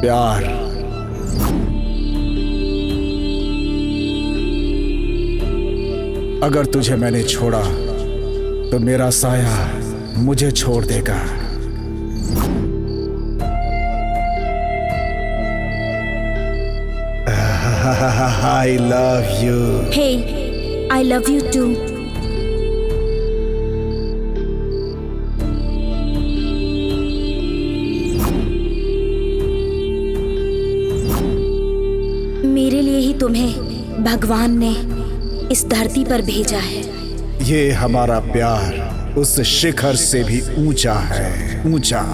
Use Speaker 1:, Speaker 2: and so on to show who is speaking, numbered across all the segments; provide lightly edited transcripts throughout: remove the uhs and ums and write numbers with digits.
Speaker 1: प्यार। अगर तुझे मैंने छोड़ा तो मेरा साया मुझे छोड़ देगा। I love you.
Speaker 2: Hey, I love you too. मेरे लिए ही तुम्हें भगवान ने इस धरती पर भेजा है।
Speaker 1: ये हमारा प्यार उस शिखर से भी ऊंचा है, ऊंचा।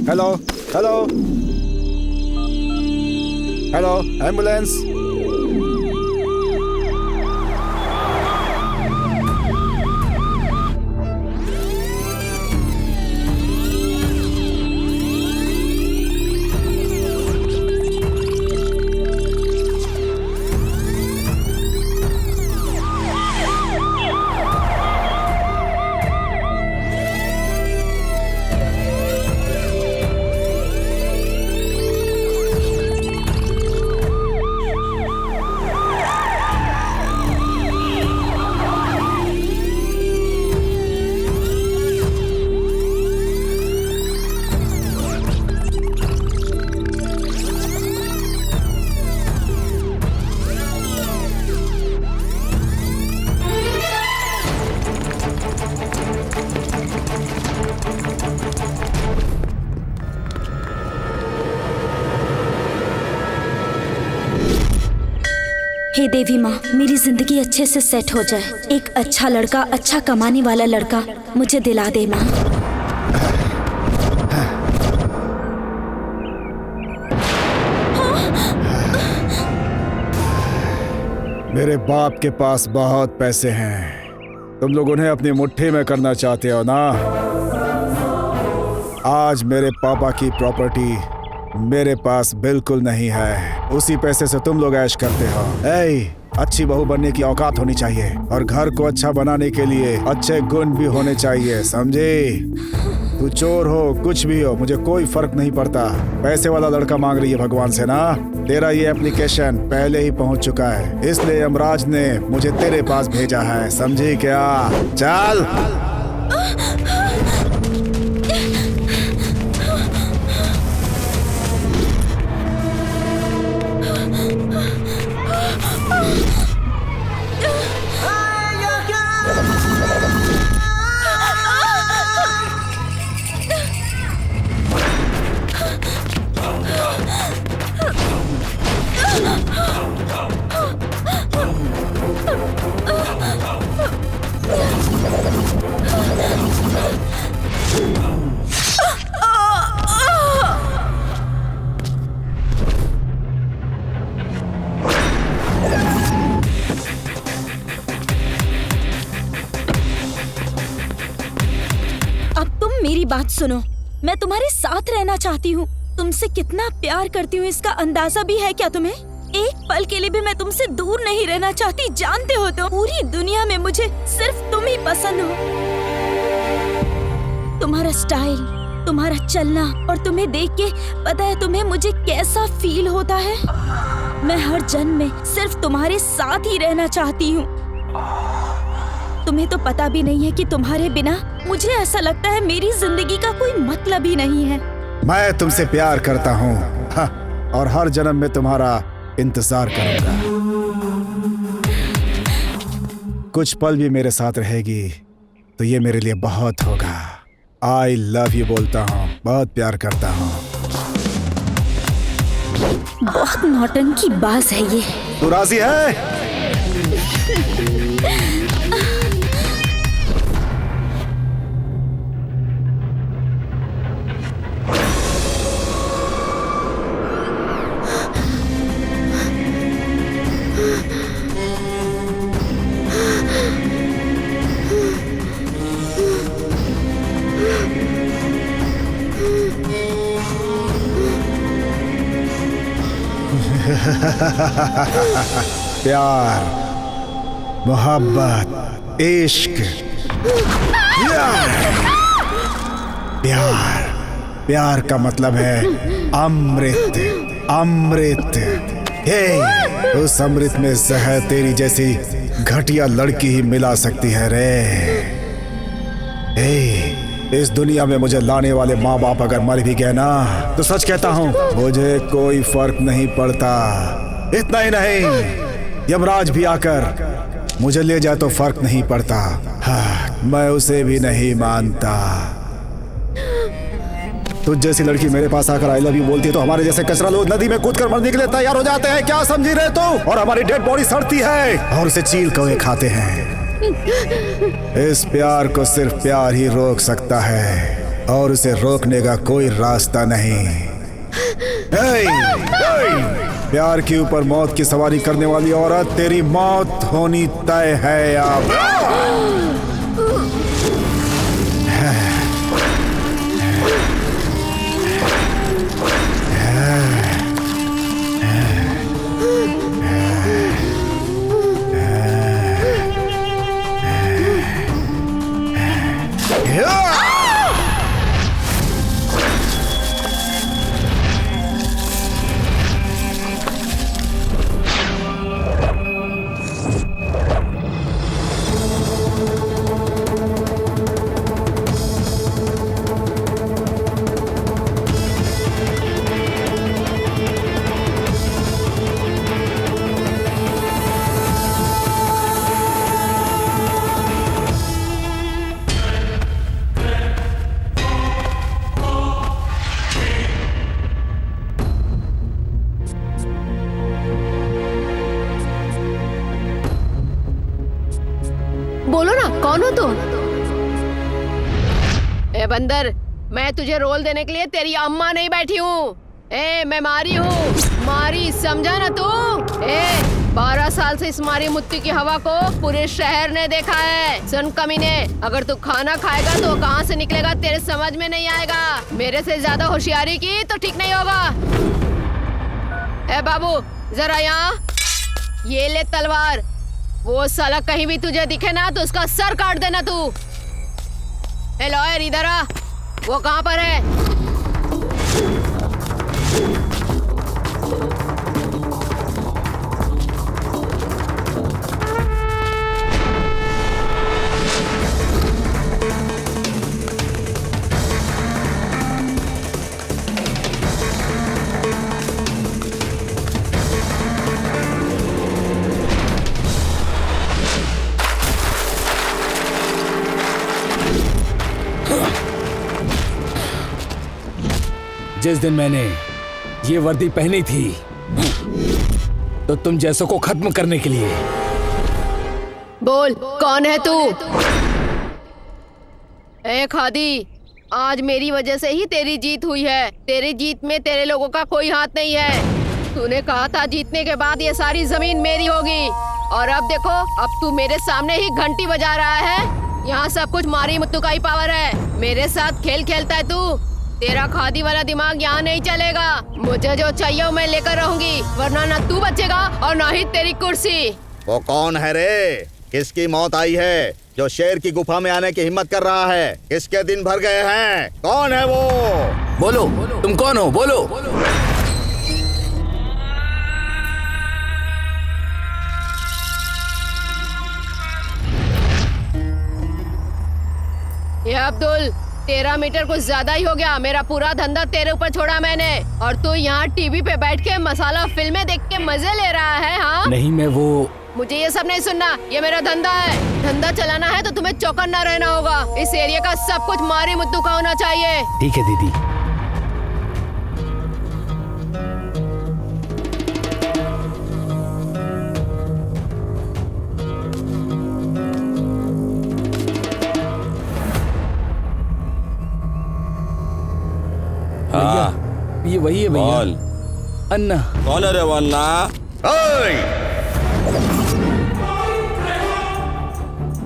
Speaker 1: Hello hello hello, ambulance.
Speaker 2: हे देवी माँ, मेरी जिंदगी अच्छे से सेट हो जाए। एक अच्छा लड़का, अच्छा कमाने वाला लड़का मुझे दिला दे माँ।
Speaker 1: मेरे बाप के पास बहुत पैसे हैं, तुम लोग उन्हें अपनी मुट्ठी में करना चाहते हो ना। आज मेरे पापा की प्रॉपर्टी मेरे पास बिल्कुल नहीं है, उसी पैसे से तुम लोग ऐश करते हो। अच्छी बहू बनने की औकात होनी चाहिए और घर को अच्छा बनाने के लिए अच्छे गुण भी होने चाहिए, समझे? तू चोर हो, कुछ भी हो, मुझे कोई फर्क नहीं पड़ता। पैसे वाला लड़का मांग रही है भगवान से ना। तेरा ये एप्लीकेशन पहले ही पहुंच चुका है, इसलिए यमराज ने मुझे तेरे पास भेजा है, समझी क्या? चल।
Speaker 2: मेरी बात सुनो, मैं तुम्हारे साथ रहना चाहती हूँ। तुमसे कितना प्यार करती हूँ इसका अंदाजा भी है क्या तुम्हें? एक पल के लिए भी मैं तुमसे दूर नहीं रहना चाहती, जानते हो तो। पूरी दुनिया में मुझे सिर्फ तुम ही पसंद हो। तुम्हारा स्टाइल, तुम्हारा चलना, और तुम्हें देख के पता है तुम्हें मुझे कैसा फील होता है। मैं हर जन्म में सिर्फ तुम्हारे साथ ही रहना चाहती हूँ। तुम्हें तो पता भी नहीं है कि तुम्हारे बिना मुझे ऐसा लगता है मेरी जिंदगी का कोई मतलब ही नहीं है।
Speaker 1: मैं तुमसे प्यार करता हूँ और हर जन्म में तुम्हारा इंतजार करूंगा। कुछ पल भी मेरे साथ रहेगी तो ये मेरे लिए बहुत होगा। आई लव यू बोलता हूँ, बहुत प्यार करता हूँ।
Speaker 2: बहुत नौटंकी बाज है ये।
Speaker 1: तू राजी है? प्यार, मोहब्बत, इश्क, प्यार। प्यार का मतलब है अमृत, अमृत। हे, उस अमृत में जहर तेरी जैसी घटिया लड़की ही मिला सकती है रे। हे, इस दुनिया में मुझे लाने वाले माँ बाप अगर मर भी गए ना, तो सच कहता हूँ मुझे कोई फर्क नहीं पड़ता। इतना ही नहीं, यमराज भी आकर मुझे ले जाए तो फर्क नहीं पड़ता। हाँ, मैं उसे भी नहीं मानता। तुझ जैसी लड़की मेरे पास आकर आई लव यू बोलती है तो हमारे जैसे कचरा लोग नदी में कूदकर मरने के लिए तैयार हो जाते हैं। क्या समझी रहे तू? और हमारी डेड बॉडी सड़ती है और उसे चीर कौवे खाते हैं। इस प्यार को सिर्फ प्यार ही रोक सकता है और उसे रोकने का कोई रास्ता नहीं। प्यार के ऊपर मौत की सवारी करने वाली औरत, तेरी मौत होनी तय है अब।
Speaker 3: बोलो ना, कौन हो तुम? ए बंदर, मैं तुझे रोल देने के लिए तेरी अम्मा नहीं बैठी हूँ। मैं मारी हूँ, मारी, समझा ना तू? 12 साल से इस मारी मुत्ती की हवा को पूरे शहर ने देखा है। सुन कमीने, अगर तू खाना खाएगा तो कहाँ से निकलेगा तेरे समझ में नहीं आएगा। मेरे से ज्यादा होशियारी की तो ठीक नहीं होगा। बाबू जरा यहाँ, ये ले तलवार। वो साला कहीं भी तुझे दिखे ना तो उसका सर काट देना तू। लॉयर इधर आ, वो कहाँ पर है?
Speaker 4: जिस दिन मैंने ये वर्दी पहनी थी तो तुम जैसों को खत्म करने के लिए।
Speaker 3: बोल, कौन है तू? खादी, आज मेरी वजह से ही तेरी जीत हुई है। तेरी जीत में तेरे लोगों का कोई हाथ नहीं है। तूने कहा था जीतने के बाद ये सारी जमीन मेरी होगी, और अब देखो, अब तू मेरे सामने ही घंटी बजा रहा है। यहाँ सब कुछ मारी मुत्तू का ही पावर है। मेरे साथ खेल खेलता है तू। तेरा खादी वाला दिमाग यहाँ नहीं चलेगा। मुझे जो चाहिए वो मैं लेकर रहूंगी, वरना ना तू बचेगा और ना ही तेरी कुर्सी।
Speaker 5: वो कौन है रे? किसकी मौत आई है जो शेर की गुफा में आने की हिम्मत कर रहा है? किसके दिन भर गए हैं? कौन है वो?
Speaker 4: बोलो, तुम कौन हो? बोलो।
Speaker 3: ये अब्दुल, 13 मीटर कुछ ज्यादा ही हो गया। मेरा पूरा धंधा तेरे ऊपर छोड़ा मैंने, और तू यहाँ टीवी पे बैठ के मसाला फिल्में देख के मजे ले रहा है। हाँ
Speaker 4: नहीं, मैं वो।
Speaker 3: मुझे ये सब नहीं सुनना, ये मेरा धंधा है। धंधा चलाना है तो तुम्हें चौकन्ना रहना होगा। इस एरिया का सब कुछ मारी मुद्दू का होना चाहिए।
Speaker 4: ठीक है दीदी। ये वही है भैया। अन्ना।
Speaker 6: कौन है रे वो अन्ना?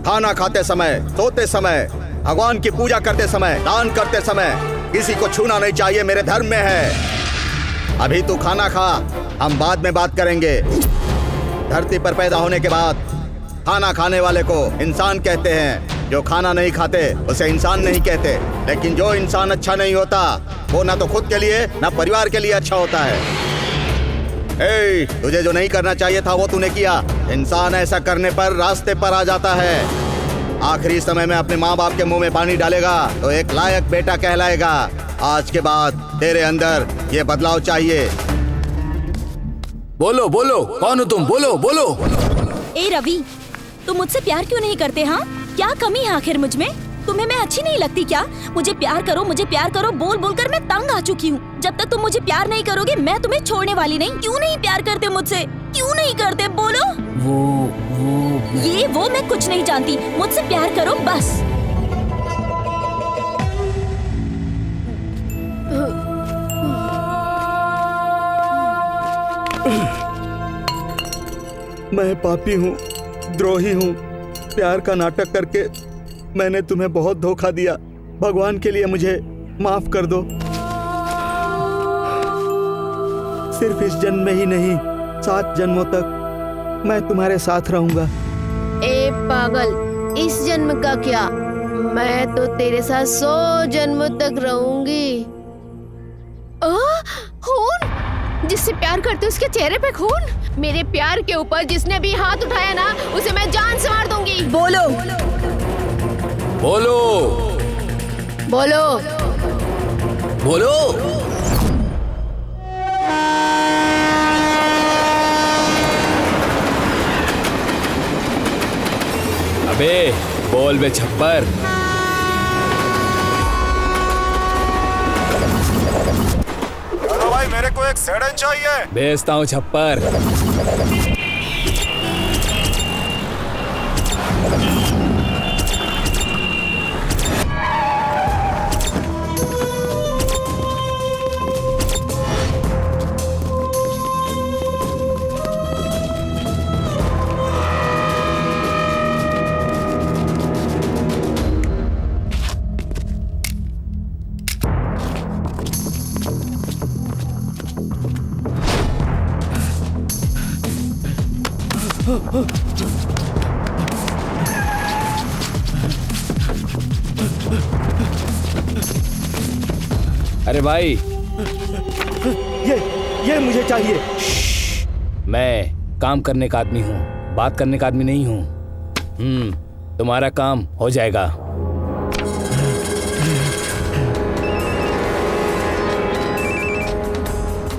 Speaker 5: खाना खाते समय, सोते समय, भगवान की पूजा करते समय, दान करते समय किसी को छूना नहीं चाहिए, मेरे धर्म में है। अभी तू खाना खा, हम बाद में बात करेंगे। धरती पर पैदा होने के बाद खाना खाने वाले को इंसान कहते हैं, जो खाना नहीं खाते उसे इंसान नहीं कहते। लेकिन जो इंसान अच्छा नहीं होता वो ना तो खुद के लिए ना परिवार के लिए अच्छा होता है। तुझे जो नहीं करना चाहिए था वो तूने किया। इंसान ऐसा करने पर रास्ते पर आ जाता है। आखिरी समय में अपने माँ बाप के मुंह में पानी डालेगा तो एक लायक बेटा कहलाएगा। आज के बाद तेरे अंदर ये बदलाव चाहिए।
Speaker 4: बोलो बोलो, कौन हो तुम? बोलो बोलो।
Speaker 2: ए रवि, तुम मुझसे प्यार क्यों नहीं करते? हाँ, क्या कमी है आखिर मुझ में? तुम्हें मैं अच्छी नहीं लगती क्या? मुझे प्यार करो बोल बोल कर मैं तंग आ चुकी हूँ। जब तक तुम मुझे प्यार नहीं करोगे मैं तुम्हें छोड़ने वाली नहीं। क्यों नहीं प्यार करते मुझसे? क्यों नहीं करते? बोलो। वो मैं कुछ नहीं जानती। मुझसे प्यार करो बस।
Speaker 5: मैं पापी हूँ, द्रोही हूँ। प्यार का नाटक करके मैंने तुम्हें बहुत धोखा दिया। भगवान के लिए मुझे माफ कर दो। सिर्फ इस जन्म में ही नहीं, 7 जन्मों तक मैं तुम्हारे साथ रहूंगा।
Speaker 3: ए पागल, इस जन्म का क्या, मैं तो तेरे साथ 100 जन्म तक रहूंगी। खून? जिससे प्यार करते उसके चेहरे पे खून? मेरे प्यार के ऊपर जिसने भी हाथ उठाया ना, उसे मैं जान से मार दूंगी।
Speaker 2: बोलो
Speaker 4: बोलो
Speaker 3: बोलो
Speaker 4: बोलो। अबे बोल बे छप्पर।
Speaker 1: हेलो भाई, मेरे को एक सेडन चाहिए।
Speaker 4: भेजता हूँ छप्पर। अरे भाई,
Speaker 5: ये मुझे चाहिए।
Speaker 4: मैं काम करने का आदमी हूँ, बात करने का आदमी नहीं हूँ। तुम्हारा काम हो जाएगा।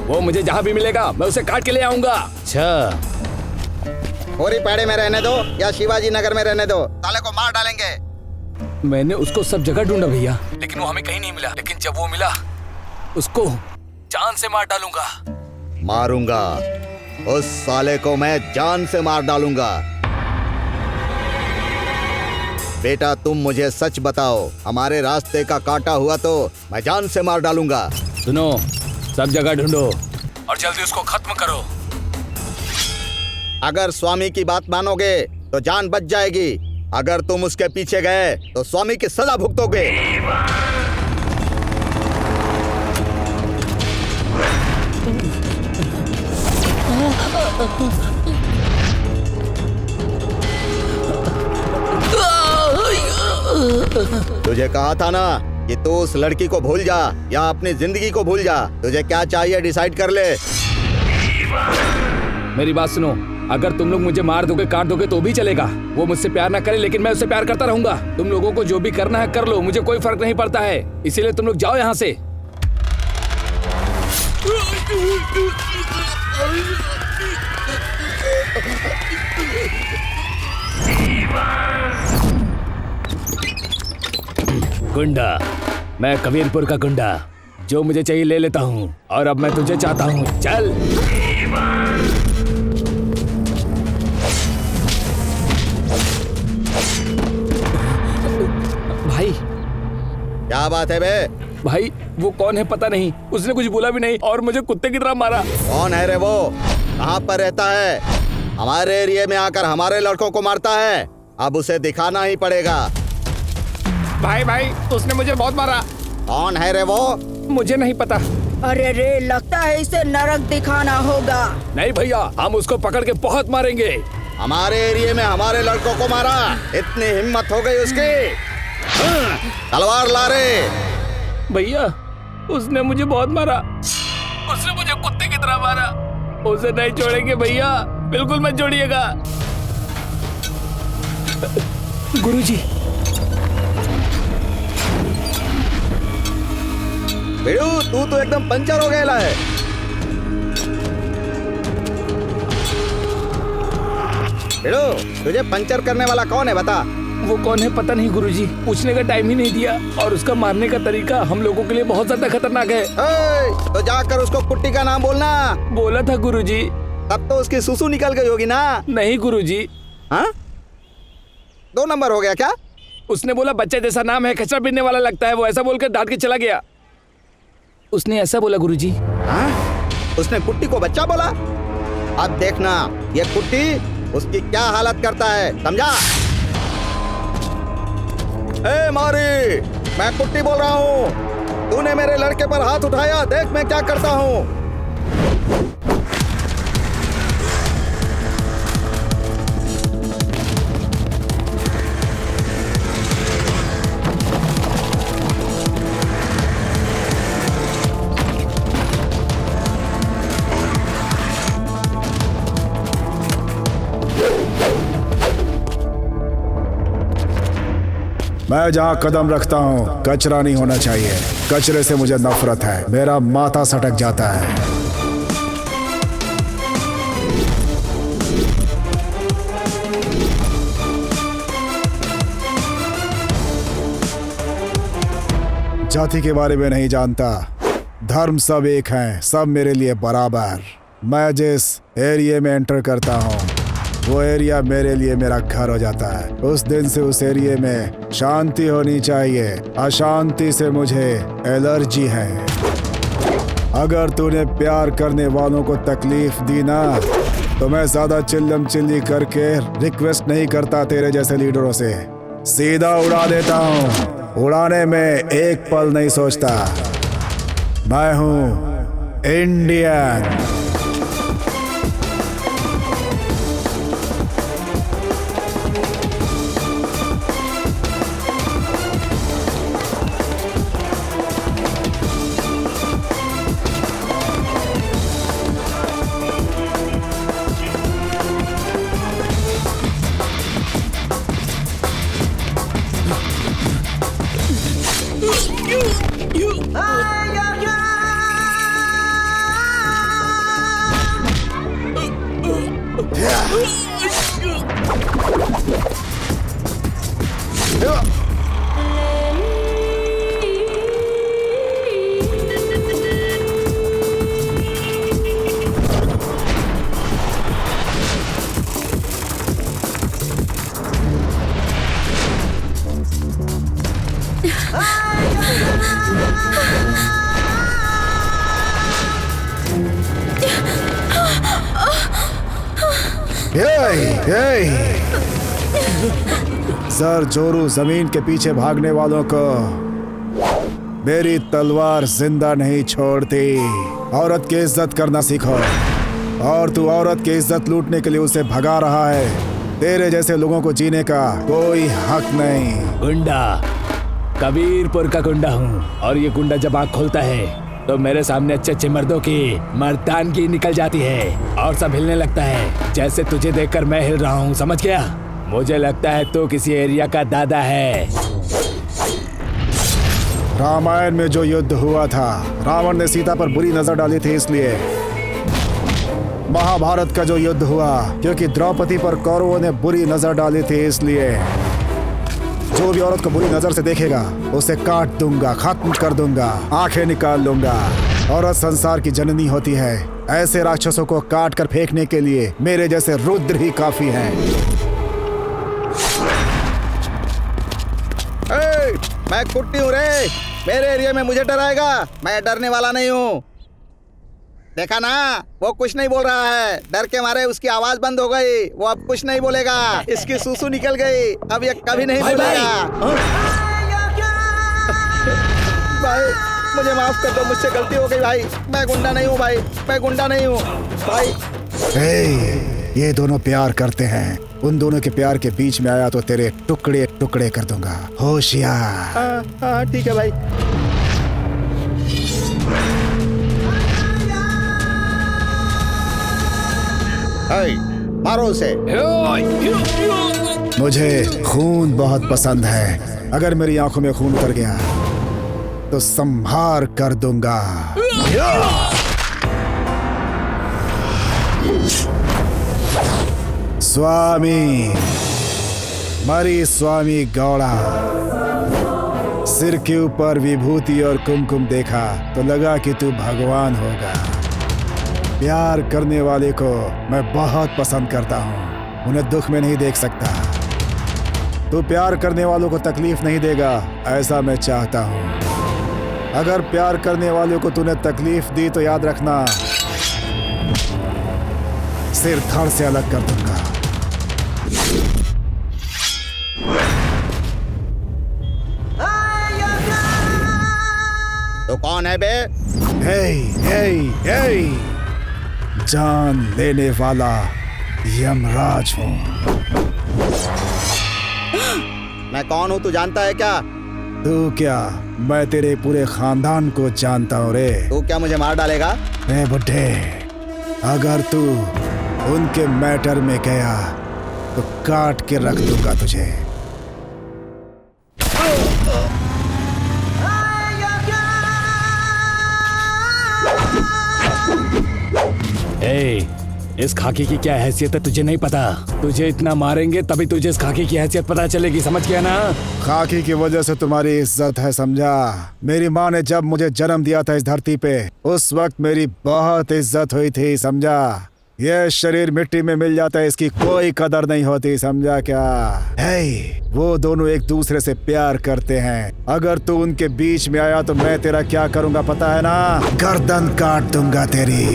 Speaker 4: वो मुझे जहाँ भी मिलेगा मैं उसे काट के ले आऊंगा। अच्छा,
Speaker 5: होरी पैड़े में रहने दो या शिवाजी नगर में रहने दो, साले को मार डालेंगे।
Speaker 4: मैंने उसको सब जगह ढूंढा भैया, लेकिन वो हमें कहीं नहीं मिला। लेकिन जब वो मिला उसको जान से मार डालूंगा।
Speaker 5: मारूंगा उस साले को, मैं जान से मार डालूंगा। बेटा तुम मुझे सच बताओ, हमारे रास्ते का काटा हुआ तो मैं जान से मार डालूंगा।
Speaker 4: सुनो, सब जगह ढूंढो और जल्दी उसको खत्म करो।
Speaker 5: अगर स्वामी की बात मानोगे तो जान बच जाएगी। अगर तुम उसके पीछे गए तो स्वामी की सजा भुगतोगे। तुझे कहा था ना कि तू उस लड़की को भूल जा या अपनी जिंदगी को भूल जा। तुझे क्या चाहिए डिसाइड कर ले।
Speaker 4: मेरी बात सुनो, अगर तुम लोग मुझे मार दोगे, काट दोगे तो भी चलेगा। वो मुझसे प्यार ना करे लेकिन मैं उससे प्यार करता रहूंगा। तुम लोगों को जो भी करना है कर लो, मुझे कोई फर्क नहीं पड़ता है। इसीलिए तुम लोग जाओ यहाँ से। गुंडा, मैं कबीरपुर का गुंडा, जो मुझे चाहिए ले लेता हूँ। और अब मैं तुझे चाहता हूँ, चल। भाई,
Speaker 5: क्या बात है बे?
Speaker 4: भाई वो कौन है पता नहीं, उसने कुछ बोला भी नहीं और मुझे कुत्ते की तरह मारा।
Speaker 5: कौन है रे वो? कहाँ पर रहता है? हमारे एरिया में आकर हमारे लड़कों को मारता है। अब उसे दिखाना ही पड़ेगा।
Speaker 4: भाई उसने मुझे बहुत मारा।
Speaker 5: कौन है रे वो?
Speaker 4: मुझे नहीं पता।
Speaker 2: अरे रे, लगता है इसे नरक दिखाना होगा।
Speaker 4: नहीं भैया, हम उसको पकड़ के बहुत मारेंगे।
Speaker 5: हमारे एरिया में हमारे लड़कों को मारा, इतनी हिम्मत हो गई उसकी। तलवार ला रे।
Speaker 4: भैया, उसने मुझे बहुत मारा, उसने मुझे कुत्ते की तरह मारा। उसे नहीं छोड़ेंगे भैया, बिल्कुल मत छोड़िएगा। गुरुजी,
Speaker 5: बेड़ू तू तो एकदम पंचर हो गया है। बेड़ू, तुझे पंचर करने वाला कौन है बता?
Speaker 4: वो कौन है पता नहीं गुरुजी, पूछने का टाइम ही नहीं दिया। और उसका मारने का तरीका हम लोगों के लिए बहुत ज्यादा खतरनाक है।
Speaker 5: तो जाकर उसको कुट्टी का नाम बोलना।
Speaker 4: बोला था गुरुजी।
Speaker 5: तब तो उसकी सुसु निकल गई होगी ना?
Speaker 4: नहीं गुरुजी।
Speaker 5: हाँ? 2 नंबर हो गया क्या?
Speaker 4: उसने बोला बच्चे जैसा नाम है, कचरा पीने वाला लगता है। वो ऐसा बोलकर डांट के चला गया। उसने ऐसा बोला गुरुजी।
Speaker 5: हाँ? उसने कुट्टी को बच्चा बोला? अब देखना ये कुट्टी उसकी क्या हालत करता है, समझा? ए मारी, मैं कुट्टी बोल रहा हूँ। तूने मेरे लड़के पर हाथ उठाया, देख मैं क्या करता हूँ।
Speaker 1: मैं जहाँ कदम रखता हूँ कचरा नहीं होना चाहिए। कचरे से मुझे नफरत है, मेरा माथा सटक जाता है। जाति के बारे में नहीं जानता, धर्म सब एक हैं, सब मेरे लिए बराबर। मैं जिस एरिया में एंटर करता हूँ वो एरिया मेरे लिए मेरा घर हो जाता है। उस दिन से उस एरिया में शांति होनी चाहिए, अशांति से मुझे एलर्जी है। अगर तूने प्यार करने वालों को तकलीफ दी ना, तो मैं ज्यादा चिल्लम चिल्ली करके रिक्वेस्ट नहीं करता तेरे जैसे लीडरों से, सीधा उड़ा देता हूँ। उड़ाने में एक पल नहीं सोचता। मैं हूँ इंडियन। सर जोरू, जमीन के पीछे भागने वालों को मेरी तलवार जिंदा नहीं छोड़ती। औरत की इज्जत करना सीखो। और तू औरत की इज्जत लूटने के लिए उसे भगा रहा है। तेरे जैसे लोगों को जीने का कोई हक नहीं।
Speaker 4: गुंडा, कबीरपुर का गुंडा हूँ। और ये गुंडा जब आँख खोलता है तो मेरे सामने अच्छे अच्छे मर्दों की मर्दानगी निकल जाती है और सब हिलने लगता है। जैसे तुझे देखकर मैं हिल रहा हूँ, समझ गया? मुझे लगता है तू किसी एरिया का दादा है।
Speaker 1: रामायण में जो युद्ध हुआ था, रावण ने सीता पर बुरी नजर डाली थी इसलिए। महाभारत का जो युद्ध हुआ, क्योंकि द्रौपदी पर कौरवों ने बुरी नजर डाली थी इसलिए। जो भी औरत को बुरी नजर से देखेगा उसे काट दूंगा, खत्म कर दूंगा, आंखें निकाल लूंगा। औरत संसार की जननी होती है। ऐसे राक्षसों को काट कर फेंकने के लिए मेरे जैसे रुद्र ही काफी हैं।
Speaker 5: मैं कुट्टी हूँ रे, मेरे एरिया में मुझे डराएगा? मैं डरने वाला नहीं हूँ। देखा ना, वो कुछ नहीं बोल रहा है। डर के मारे उसकी आवाज बंद हो गई। वो अब कुछ नहीं बोलेगा। इसकी सुसु निकल गई। अब ये कभी नहीं बोलेगा। भाई मुझे माफ कर दो, मुझसे गलती हो गई भाई। मैं गुंडा नहीं हूँ भाई, मैं गुंडा नहीं हूँ भाई।
Speaker 1: ये दोनों प्यार करते हैं। उन दोनों के प्यार के बीच में आया तो तेरे टुकड़े टुकड़े कर दूंगा, होशियार।
Speaker 5: हाँ ठीक है भाई। मारो उसे।
Speaker 1: मुझे खून बहुत पसंद है। अगर मेरी आंखों में खून उतर गया तो संहार कर दूंगा। स्वामी मरी स्वामी गौड़ा। सिर के ऊपर विभूति और कुमकुम देखा तो लगा कि तू भगवान होगा। प्यार करने वाले को मैं बहुत पसंद करता हूँ, उन्हें दुख में नहीं देख सकता। तू प्यार करने वालों को तकलीफ नहीं देगा, ऐसा मैं चाहता हूँ। अगर प्यार करने वालों को तूने तकलीफ दी तो याद रखना, सिर धड़ से अलग कर दूंगा।
Speaker 5: तो कौन है बे?
Speaker 1: हे जान लेने वाला यमराज हूँ।
Speaker 5: मैं कौन हूँ तू जानता है क्या?
Speaker 1: तू क्या, मैं तेरे पूरे खानदान को जानता हूँ रे।
Speaker 5: तू क्या मुझे मार डालेगा?
Speaker 1: ए बुड्ढे, अगर तू उनके मैटर में गया तो काट के रख दूंगा तुझे।
Speaker 4: इस खाकी की क्या हैसियत है तुझे नहीं पता? तुझे इतना मारेंगे तभी तुझे इस खाकी की हैसियत पता चलेगी, समझ गया ना?
Speaker 1: खाकी की वजह से तुम्हारी इज्जत है, समझा? मेरी माँ ने जब मुझे जन्म दिया था इस धरती पे, उस वक्त मेरी बहुत इज्जत हुई थी, समझा? ये शरीर मिट्टी में मिल जाता है, इसकी कोई कदर नहीं होती, समझा क्या? वो दोनों एक दूसरे से प्यार करते हैं। अगर तू उनके बीच में आया तो मैं तेरा क्या करूंगा पता है ना? गर्दन काट दूंगा तेरी।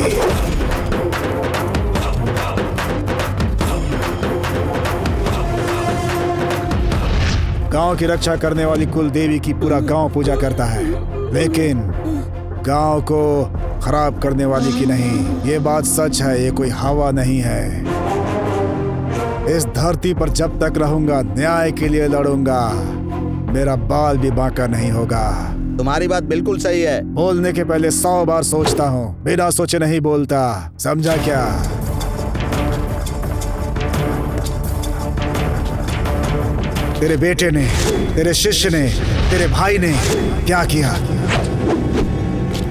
Speaker 1: गांव की रक्षा करने वाली कुल देवी की पूरा गांव पूजा करता है, लेकिन गांव को खराब करने वाली की नहीं। ये बात सच है, ये कोई हवा नहीं है। इस धरती पर जब तक रहूंगा न्याय के लिए लड़ूंगा, मेरा बाल भी बांका नहीं होगा।
Speaker 5: तुम्हारी बात बिल्कुल सही है।
Speaker 1: बोलने के पहले 100 बार सोचता हूँ, बिना सोचे नहीं बोलता, समझा क्या? तेरे बेटे ने, तेरे शिष्य ने, तेरे भाई ने क्या किया?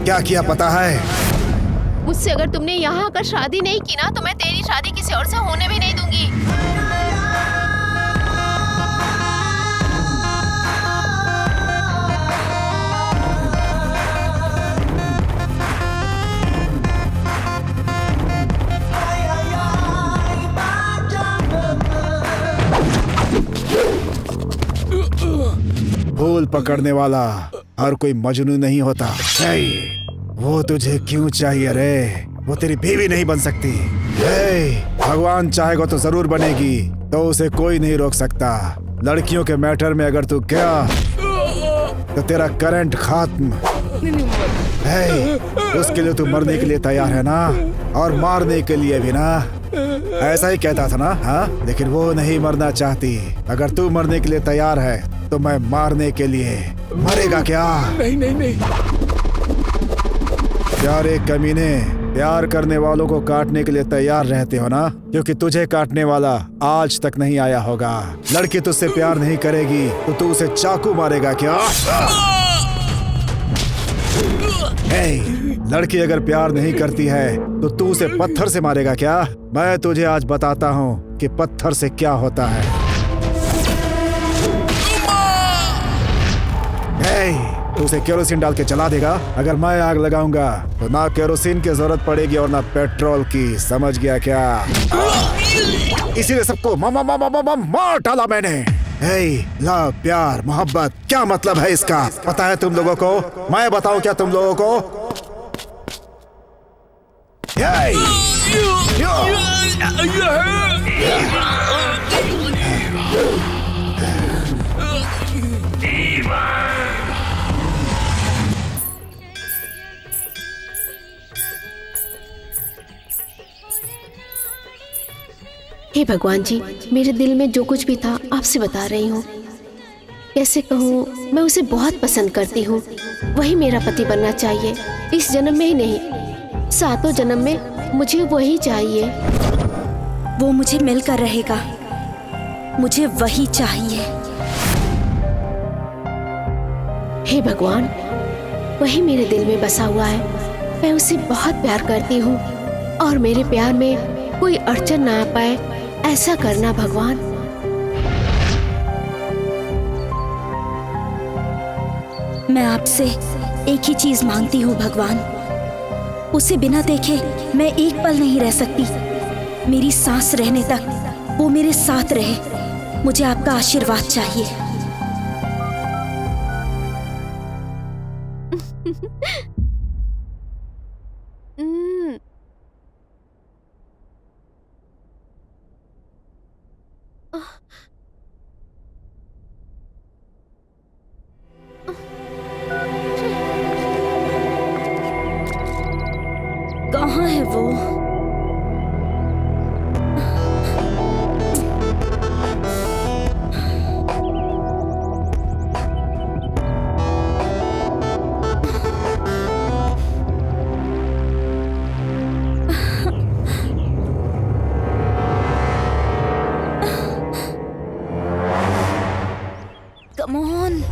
Speaker 1: क्या किया पता है?
Speaker 3: मुझसे अगर तुमने यहाँ आकर शादी नहीं की ना तो मैं तेरी शादी किसी और से होने भी नहीं दूंगी।
Speaker 1: फूल पकड़ने वाला हर कोई मजनू नहीं होता। वो तुझे क्यों चाहिए रे? वो तेरी बीवी नहीं बन सकती। भगवान चाहेगा तो जरूर बनेगी, तो उसे कोई नहीं रोक सकता। लड़कियों के मैटर में अगर तू गया तो तेरा करंट खत्म। उसके लिए तू मरने के लिए तैयार है ना? और मारने के लिए भी ना? ऐसा ही कहता था ना? हाँ, लेकिन वो नहीं मरना चाहती। अगर तू मरने के लिए तैयार है तो मैं मारने के लिए। मरेगा क्या?
Speaker 4: नहीं नहीं नहीं।
Speaker 1: प्यारे कमीने, प्यार करने वालों को काटने के लिए तैयार रहते हो ना? क्योंकि तुझे काटने वाला आज तक नहीं आया होगा। लड़की तुझसे प्यार नहीं करेगी तो तू उसे चाकू मारेगा क्या? लड़की अगर प्यार नहीं करती है तो तू उसे पत्थर से मारेगा क्या? मैं तुझे आज बताता हूँ कि पत्थर से क्या होता है। तू उसे केरोसिन डाल के जला देगा। अगर मैं आग लगाऊंगा तो ना केरोसिन की जरूरत पड़ेगी और ना पेट्रोल की, समझ गया क्या? इसीलिए सबको मार डाला मैंने। लव, प्यार, मोहब्बत, क्या मतलब है इसका? पता है तुम लोगों को? मैं बताऊं क्या तुम लोगों को?
Speaker 3: हे भगवान जी, मेरे दिल में जो कुछ भी था आपसे बता रही हूँ। कैसे कहूँ, मैं उसे बहुत पसंद करती हूँ। वही मेरा पति बनना चाहिए, इस जन्म में ही नहीं, 7 जन्म में मुझे वही चाहिए।
Speaker 2: वो मुझे मिलकर रहेगा, मुझे वही चाहिए।
Speaker 3: हे भगवान, वही मेरे दिल में बसा हुआ है। मैं उसे बहुत प्यार करती हूँ और मेरे प्यार में कोई अड़चन ना आ पाए, ऐसा करना भगवान।
Speaker 2: मैं आपसे एक ही चीज मांगती हूँ भगवान, उसे बिना देखे मैं एक पल नहीं रह सकती। मेरी सांस रहने तक वो मेरे साथ रहे। मुझे आपका आशीर्वाद चाहिए। कहाँ है वो? Come on.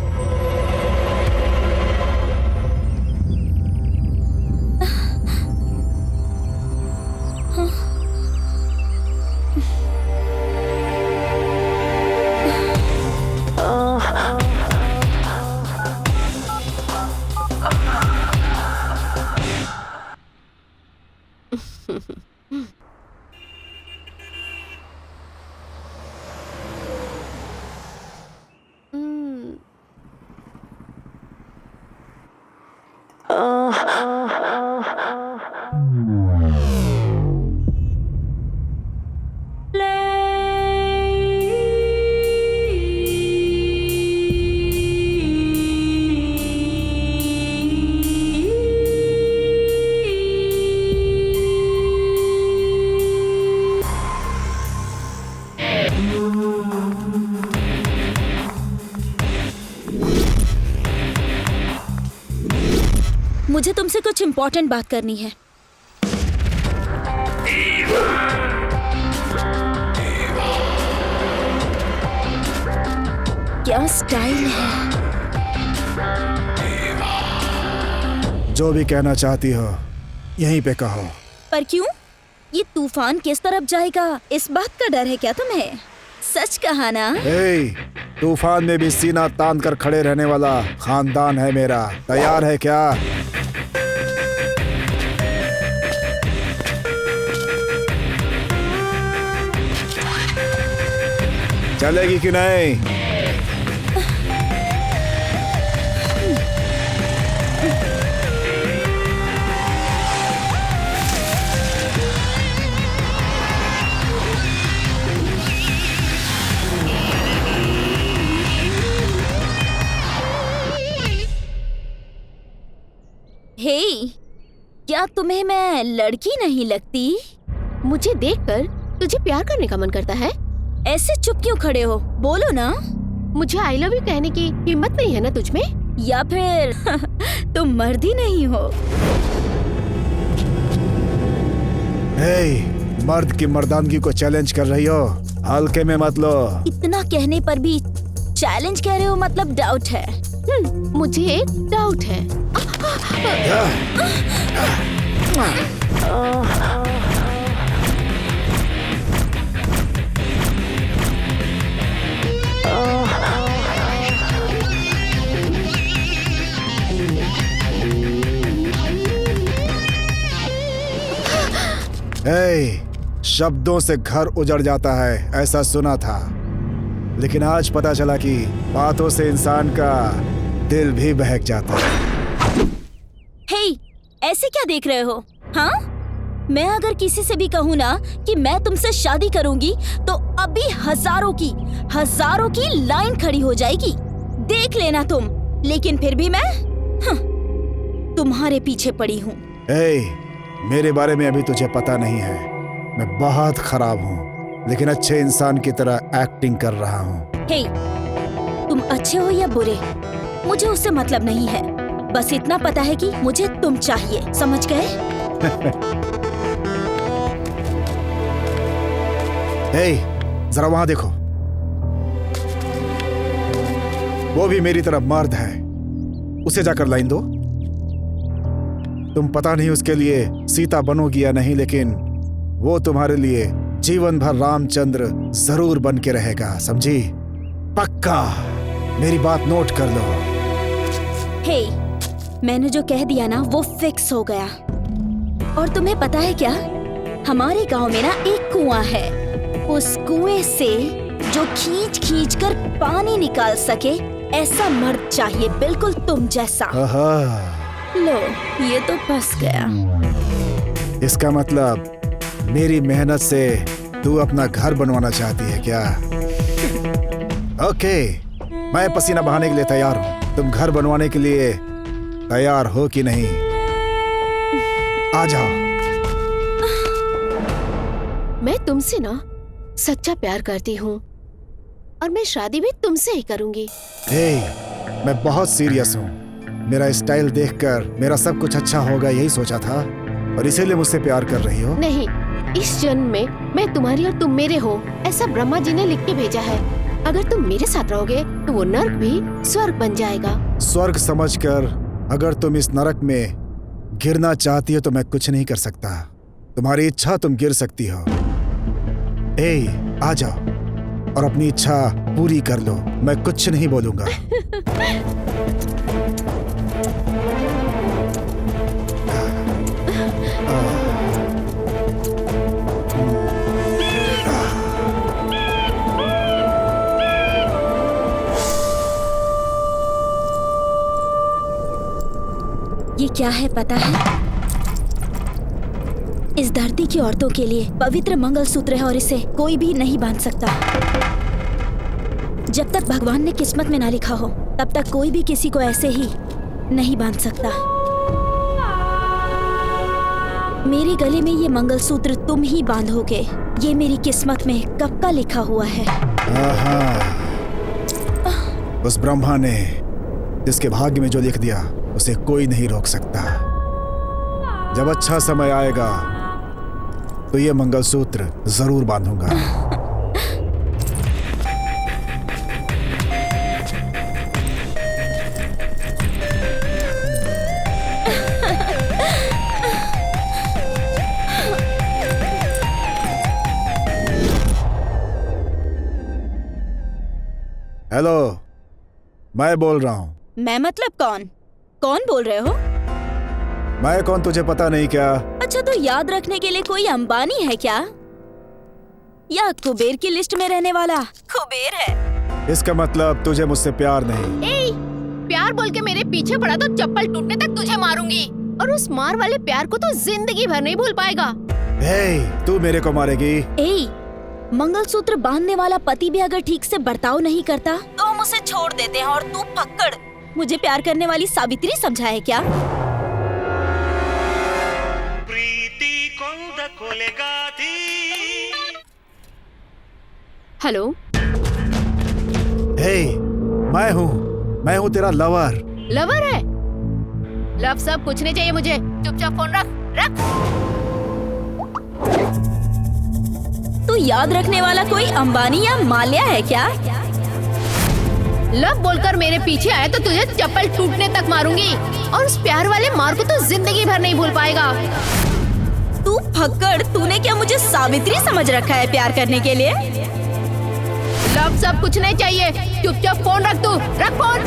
Speaker 2: मुझे तुमसे कुछ इम्पोर्टेंट बात करनी है। क्या स्टाइल है।
Speaker 1: जो भी कहना चाहती हो यहीं पे कहो।
Speaker 2: पर क्यों? ये तूफान किस तरफ जाएगा, इस बात का डर है क्या तुम्हें? सच कहा ना?
Speaker 1: तूफान में भी सीना तान कर खड़े रहने वाला खानदान है मेरा। तैयार है क्या? चलेगी कि नहीं?
Speaker 2: हे, क्या तुम्हें मैं लड़की नहीं लगती?
Speaker 3: मुझे देखकर तुझे प्यार करने का मन करता है?
Speaker 2: ऐसे चुप क्यों खड़े हो? बोलो ना।
Speaker 3: मुझे आई लव यू कहने की हिम्मत नहीं है ना तुझ में?
Speaker 2: या फिर तुम मर्द ही नहीं हो?
Speaker 1: मर्द की मर्दानगी को चैलेंज कर रही हो, हल्के में मत लो।
Speaker 2: इतना कहने पर भी चैलेंज कह रहे हो, मतलब डाउट है।
Speaker 3: मुझे एक डाउट है।
Speaker 1: शब्दों से घर उजड़ जाता है, ऐसा सुना था, लेकिन आज पता चला कि बातों से इंसान का दिल भी बहक जाता है।
Speaker 2: ऐसे क्या देख रहे हो? हाँ, मैं अगर किसी से भी कहूँ ना कि मैं तुमसे शादी करूंगी तो अभी हजारों की लाइन खड़ी हो जाएगी, देख लेना तुम। लेकिन फिर भी मैं तुम्हारे पीछे पड़ी हूँ।
Speaker 1: मेरे बारे में अभी तुझे पता नहीं है, मैं बहुत खराब हूँ। लेकिन अच्छे इंसान की तरह एक्टिंग कर रहा हूँ।
Speaker 2: हे, तुम अच्छे हो या बुरे, मुझे उससे मतलब नहीं है। बस इतना पता है कि मुझे तुम चाहिए, समझ गए?
Speaker 1: हे, जरा वहां देखो, वो भी मेरी तरह मर्द है। उसे जाकर लाइन दो। तुम पता नहीं उसके लिए सीता बनोगी या नहीं, लेकिन वो तुम्हारे लिए जीवन भर रामचंद्र जरूर बन के रहेगा, समझी? पक्का। मेरी बात नोट कर लो।
Speaker 2: हे, मैंने जो कह दिया ना वो फिक्स हो गया। और तुम्हें पता है क्या, हमारे गांव में ना एक कुआं है। उस कुएं से जो खींच खींच कर पानी निकाल सके, ऐसा मर्द चाहिए, बिल्कुल तुम जैसा। लो, ये तो फंस गया।
Speaker 1: इसका मतलब मेरी मेहनत से तू अपना घर बनवाना चाहती है क्या? ओके, मैं पसीना बहाने के लिए तैयार हूँ। तुम घर बनवाने के लिए तैयार हो कि नहीं? आ जाओ।
Speaker 3: मैं तुमसे ना सच्चा प्यार करती हूँ और मैं शादी भी तुमसे ही करूंगी।
Speaker 1: हे, मैं बहुत सीरियस हूँ। मेरा स्टाइल देखकर मेरा सब कुछ अच्छा होगा यही सोचा था, और इसीलिए मुझसे प्यार कर रही हो?
Speaker 3: नहीं, इस जन्म में मैं तुम्हारी और तुम मेरे हो, ऐसा ब्रह्मा जी ने लिख के भेजा है। अगर तुम मेरे साथ रहोगे तो वो नर्क भी स्वर्ग बन जाएगा।
Speaker 1: स्वर्ग समझकर अगर तुम इस नरक में गिरना चाहती हो तो मैं कुछ नहीं कर सकता। तुम्हारी इच्छा, तुम गिर सकती हो। ए, आ जाओ और अपनी इच्छा पूरी कर लो। मैं कुछ नहीं बोलूंगा।
Speaker 2: ये क्या है पता है? इस धरती की औरतों के लिए पवित्र मंगलसूत्र है और इसे कोई भी नहीं बांध सकता। जब तक भगवान ने किस्मत में ना लिखा हो, तब तक कोई भी किसी को ऐसे ही नहीं बांध सकता। मेरे गले में ये मंगलसूत्र तुम ही बांधोगे। ये मेरी किस्मत में कब का लिखा हुआ है।
Speaker 1: उस ब्रह्मा ने जिसके भाग्य में जो लिख दिया उसे कोई नहीं रोक सकता। जब अच्छा समय आएगा तो ये मंगलसूत्र जरूर बांधूंगा। हेलो, मैं बोल रहा हूँ।
Speaker 2: मैं मतलब कौन? कौन बोल रहे हो?
Speaker 1: मैं कौन तुझे पता नहीं क्या?
Speaker 2: अच्छा, तो याद रखने के लिए कोई अंबानी है क्या? या कुबेर की लिस्ट में रहने वाला कुबेर है?
Speaker 1: इसका मतलब तुझे मुझसे प्यार नहीं।
Speaker 3: ए, प्यार बोल के मेरे पीछे पड़ा तो चप्पल टूटने तक तुझे मारूंगी। और उस मार वाले प्यार को तो जिंदगी भर नहीं भूल पाएगा।
Speaker 1: हे, तू मेरे को मारेगी?
Speaker 2: ए, मंगलसूत्र बांधने वाला पति भी अगर ठीक से बर्ताव नहीं करता तो हम उसे छोड़ देते हैं, और तू फक्कड़ मुझे प्यार करने वाली सावित्री समझा है क्या?
Speaker 3: हेलो,
Speaker 1: हे, मैं हूँ तेरा लवर।
Speaker 3: लवर है? लव सब कुछ नहीं चाहिए मुझे। चुपचाप फोन रख।
Speaker 2: तू याद रखने वाला कोई अंबानी या माल्या है क्या?
Speaker 3: लव बोलकर मेरे पीछे आए तो तुझे चप्पल टूटने तक मारूंगी, और उस प्यार वाले मार को तो जिंदगी भर नहीं भूल पाएगा।
Speaker 2: तू फक्कड़, तूने क्या मुझे सावित्री समझ रखा है प्यार करने के लिए?
Speaker 3: लव सब कुछ नहीं चाहिए। चुपचाप फोन रख। तू रख फोन।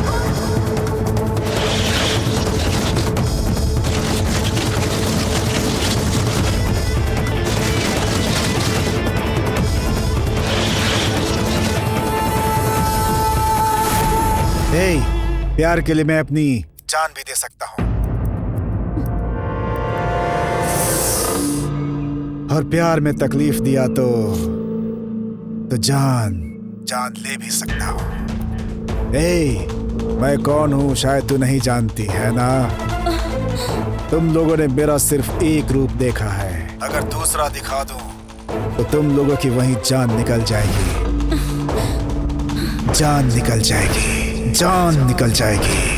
Speaker 1: हे, प्यार के लिए मैं अपनी जान भी दे सकता हूँ, और प्यार में तकलीफ दिया तो जान ले भी सकता हूँ। हे, मैं कौन हूँ शायद तू नहीं जानती है ना। तुम लोगों ने मेरा सिर्फ एक रूप देखा है। अगर दूसरा दिखा दूं तो तुम लोगों की वहीं जान निकल जाएगी। जान निकल जाएगी, जान निकल जाएगी।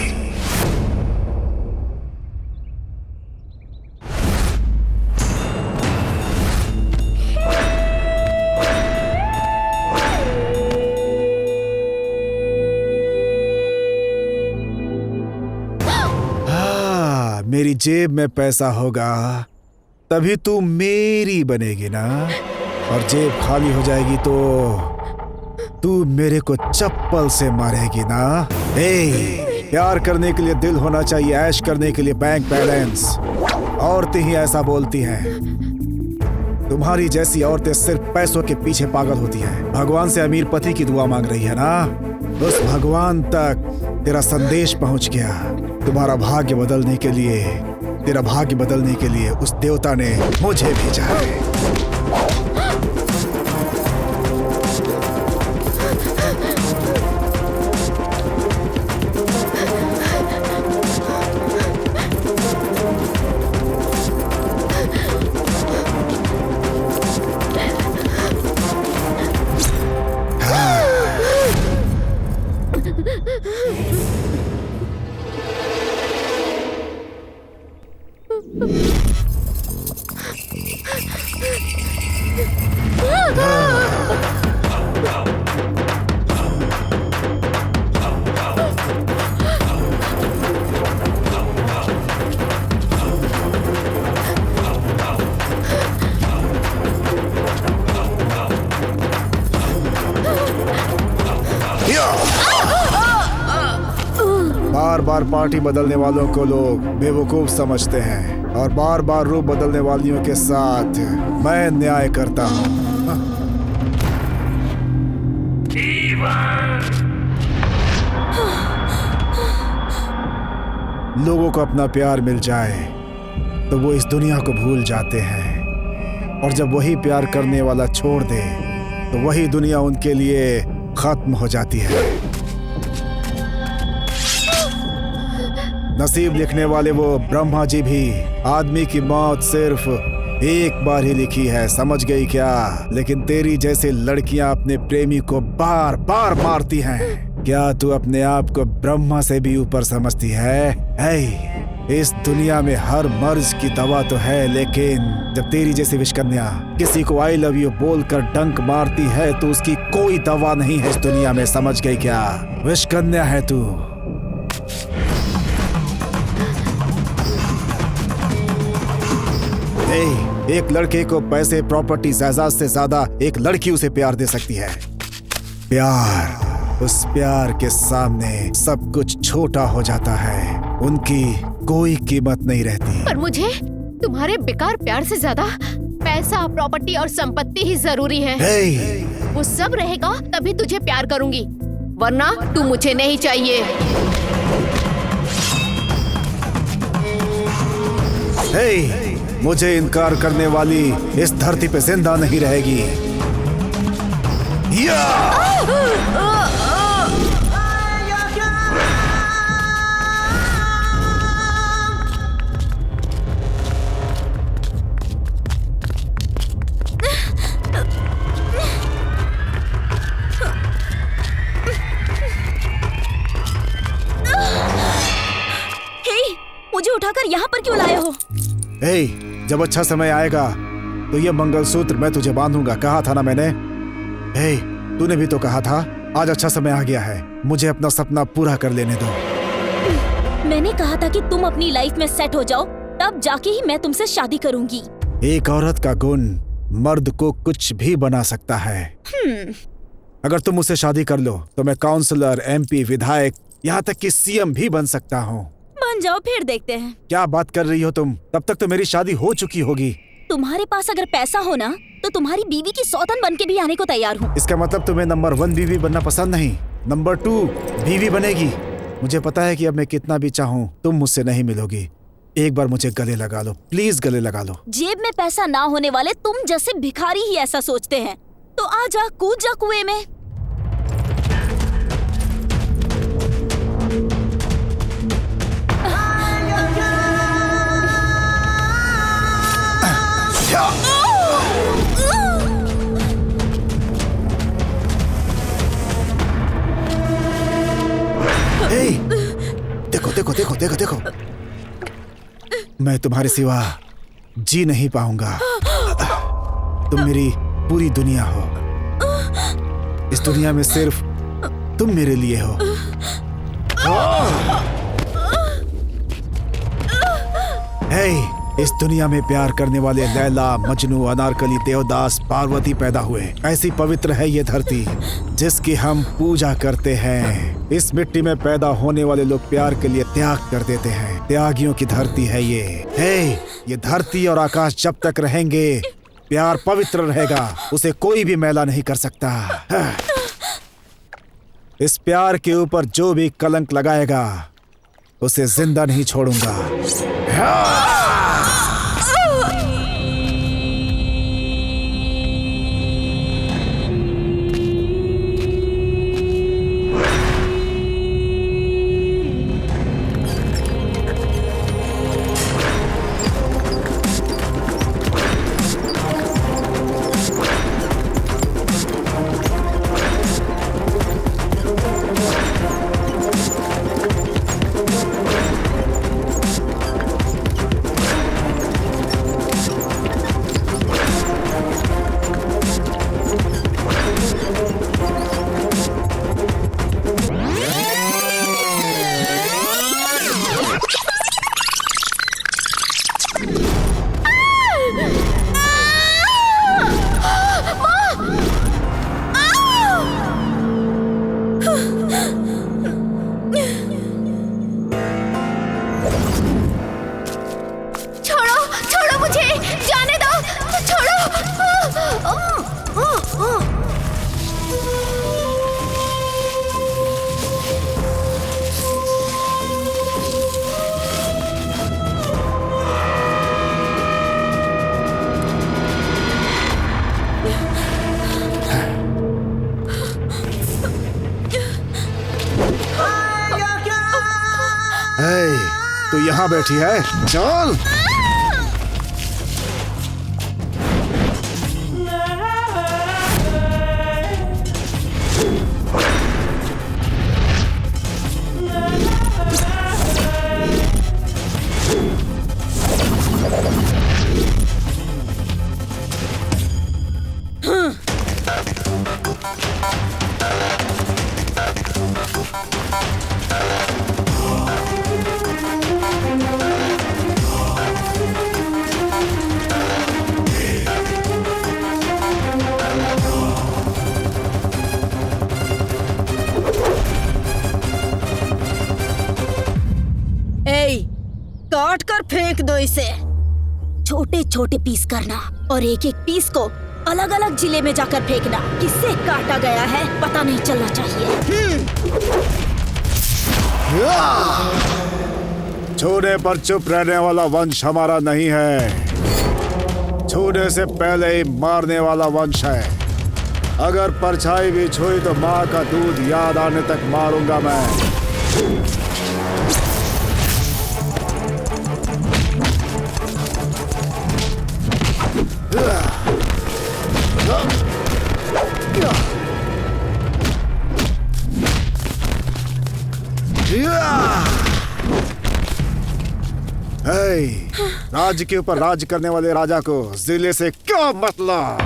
Speaker 1: मेरी जेब में पैसा होगा तभी तू मेरी बनेगी ना, और जेब खाली हो जाएगी तो तू मेरे को चप्पल से मारेगी ना। प्यार करने के लिए दिल होना चाहिए, ऐश करने के लिए बैंक बैलेंस। औरतें ही ऐसा बोलती हैं। तुम्हारी जैसी औरतें सिर्फ पैसों के पीछे पागल होती हैं। भगवान से अमीर पति की दुआ मांग रही है ना, उस भगवान तक तेरा संदेश पहुंच गया। तुम्हारा भाग्य बदलने के लिए, तेरा भाग्य बदलने के लिए उस देवता ने मुझे भेजा है। बार बार पार्टी बदलने वालों को लोग बेवकूफ समझते हैं, और बार बार रूप बदलने वालियों के साथ मैं न्याय करता हूँ। लोगों को अपना प्यार मिल जाए तो वो इस दुनिया को भूल जाते हैं, और जब वही प्यार करने वाला छोड़ दे तो वही दुनिया उनके लिए खत्म हो जाती है। नसीब लिखने वाले वो ब्रह्मा जी भी आदमी की मौत सिर्फ एक बार ही लिखी है, समझ गई क्या? लेकिन तेरी जैसे लड़कियां अपने प्रेमी को बार बार मारती हैं। क्या तू अपने आप को ब्रह्मा से भी ऊपर समझती है? इस दुनिया में हर मर्ज की दवा तो है, लेकिन जब तेरी जैसी विषकन्या किसी को आई लव यू बोलकर डंक मारती है तो उसकी कोई दवा नहीं है इस दुनिया में, समझ गई क्या? विषकन्या है तू। एक लड़के को पैसे, प्रॉपर्टी, जायदाद से ज्यादा एक लड़की उसे प्यार दे सकती है। प्यार, उस प्यार के सामने सब कुछ छोटा हो जाता है, उनकी कोई कीमत नहीं रहती।
Speaker 3: पर मुझे तुम्हारे बेकार प्यार से ज्यादा पैसा, प्रॉपर्टी और संपत्ति ही जरूरी है। वो सब रहेगा तभी तुझे प्यार करूंगी, वरना तू मुझे नहीं चाहिए।
Speaker 1: मुझे इनकार करने वाली इस धरती पे जिंदा नहीं रहेगी।
Speaker 2: मुझे उठाकर यहाँ पर क्यों लाए हो?
Speaker 1: जब अच्छा समय आएगा तो ये मंगलसूत्र मैं तुझे बांधूंगा, कहा था ना मैंने। तूने भी तो कहा था आज अच्छा समय आ गया है, मुझे अपना सपना पूरा कर लेने दो।
Speaker 2: मैंने कहा था कि तुम अपनी लाइफ में सेट हो जाओ, तब जाके ही मैं तुमसे शादी करूंगी।
Speaker 1: एक औरत का गुण मर्द को कुछ भी बना सकता है। अगर तुम मुझसे शादी कर लो तो मैं काउंसलर, MP, विधायक, यहाँ तक कि CM भी बन सकता हूँ।
Speaker 2: बन जाओ, फिर देखते हैं।
Speaker 1: क्या बात कर रही हो तुम? तब तक तो मेरी शादी हो चुकी होगी।
Speaker 2: तुम्हारे पास अगर पैसा हो ना तो तुम्हारी बीवी की सौतन बन के भी आने को तैयार हूँ।
Speaker 1: इसका मतलब तुम्हें नंबर 1 बीवी बनना पसंद नहीं, नंबर 2 बीवी बनेगी। मुझे पता है कि अब मैं कितना भी चाहूँ तुम मुझसे नहीं मिलोगी। एक बार मुझे गले लगा लो, प्लीज गले लगा लो।
Speaker 2: जेब में पैसा ना होने वाले तुम जैसे भिखारी ही ऐसा सोचते हैं, तो आ जा, कूद जा कुएं में।
Speaker 1: मैं तुम्हारे सिवा जी नहीं पाऊंगा। तुम मेरी पूरी दुनिया हो। इस दुनिया में सिर्फ तुम मेरे लिए हो। हे, इस दुनिया में प्यार करने वाले लैला, मजनू, अनारकली, देवदास, पार्वती पैदा हुए। ऐसी पवित्र है ये धरती जिसकी हम पूजा करते हैं। इस मिट्टी में पैदा होने वाले लोग प्यार के लिए त्याग कर देते हैं। त्यागियों की धरती है ये। हे, ये धरती और आकाश जब तक रहेंगे प्यार पवित्र रहेगा। उसे कोई भी मैला नहीं कर सकता। इस प्यार के ऊपर जो भी कलंक लगाएगा उसे जिंदा नहीं छोड़ूंगा। तू यहाँ बैठी है? चल।
Speaker 2: काट कर फेंक दो इसे। छोटे छोटे पीस करना और एक एक पीस को अलग अलग जिले में जाकर फेंकना। किससे काटा गया है पता नहीं चलना चाहिए।
Speaker 1: छूने पर चुप रहने वाला वंश हमारा नहीं है। छूने से पहले ही मारने वाला वंश है। अगर परछाई भी छुई तो माँ का दूध याद आने तक मारूंगा मैं। राज्य के ऊपर राज करने वाले राजा को जिले से क्या मतलब?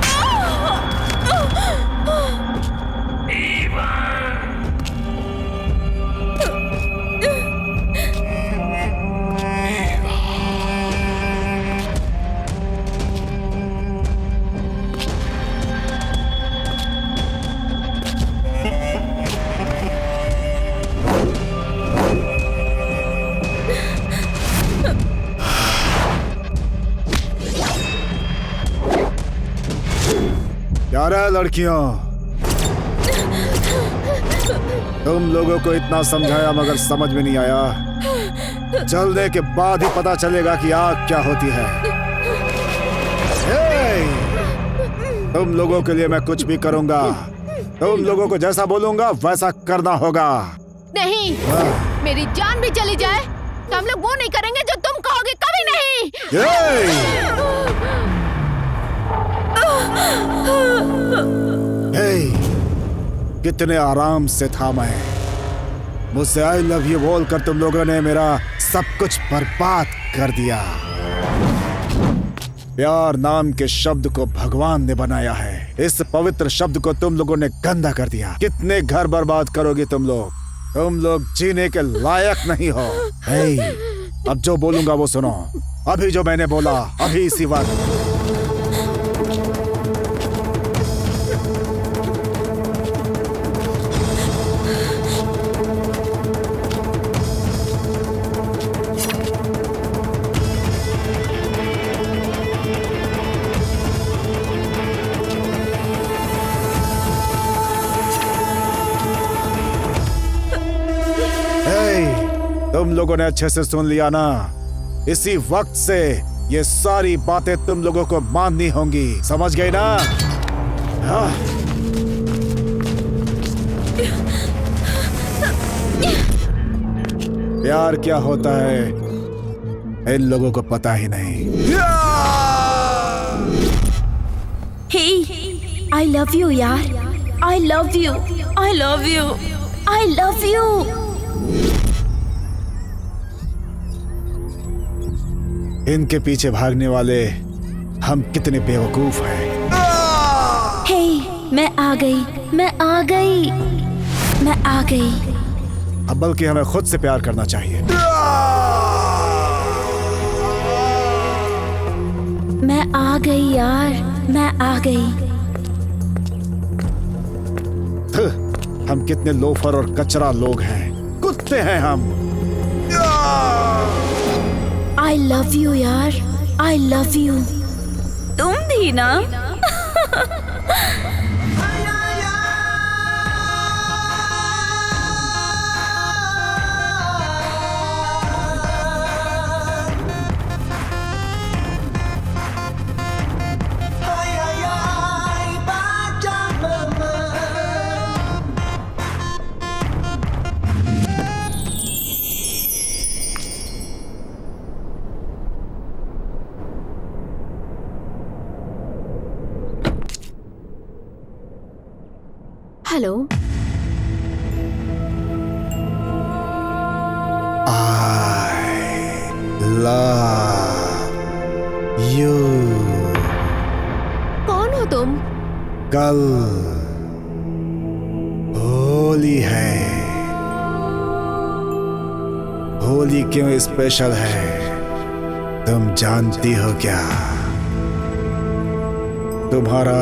Speaker 1: क्या रहा है लड़कियों? तुम लोगों को इतना समझाया मगर समझ में नहीं आया। चलने के बाद ही पता चलेगा कि आग क्या होती है। तुम लोगों के लिए मैं कुछ भी करूंगा। तुम लोगों को जैसा बोलूंगा वैसा करना होगा।
Speaker 3: नहीं, मेरी जान भी चली जाए तो हम लोग वो नहीं करेंगे जो तुम कहोगे। कभी नहीं।
Speaker 1: कितने आराम से था मैं। मुझसे आई लव यू बोलकर तुम लोगों ने मेरा सब कुछ बर्बाद कर दिया। प्यार नाम के शब्द को भगवान ने बनाया है, इस पवित्र शब्द को तुम लोगों ने गंदा कर दिया। कितने घर बर्बाद करोगे तुम लोग जीने के लायक नहीं हो। हे, अब जो बोलूंगा वो सुनो। अभी जो मैंने बोला, अभी इसी वक्त। तुम लोगों ने अच्छे से सुन लिया ना? इसी वक्त से ये सारी बातें तुम लोगों को माननी होंगी, समझ गए ना? हाँ। प्यार क्या होता है इन लोगों को पता ही नहीं।
Speaker 2: हे, I love you यार, I love you, I love you, I love you।
Speaker 1: इनके पीछे भागने वाले हम कितने बेवकूफ हैं।
Speaker 2: हे, मैं आ गई, मैं आ गई, मैं आ गई।
Speaker 1: अब बल्कि हमें खुद से प्यार करना चाहिए।
Speaker 2: मैं आ गई यार, मैं आ गई।
Speaker 1: हम कितने लोफर और कचरा लोग हैं, कुत्ते हैं हम।
Speaker 2: I love you यार, I love you। तुम भी ना? हेलो।
Speaker 1: I love you।
Speaker 3: कौन हो तुम?
Speaker 1: कल होली है। होली क्यों स्पेशल है तुम जानती हो क्या? तुम्हारा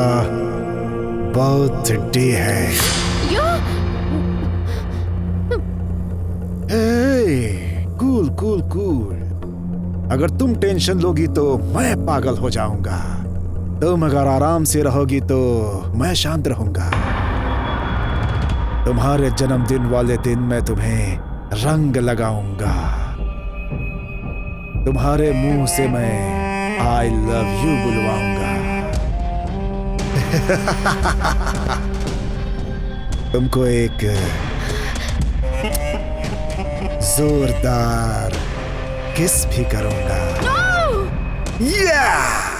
Speaker 1: बर्थडे है। Cool cool cool. अगर तुम टेंशन लोगी तो मैं पागल हो जाऊंगा। तुम अगर आराम से रहोगी तो मैं शांत रहूंगा। तुम्हारे जन्मदिन वाले दिन मैं तुम्हें रंग लगाऊंगा। तुम्हारे मुंह से मैं आई लव यू बुलवाऊंगा। तुमको एक जोरदार किस भी करूंगा। Yeah!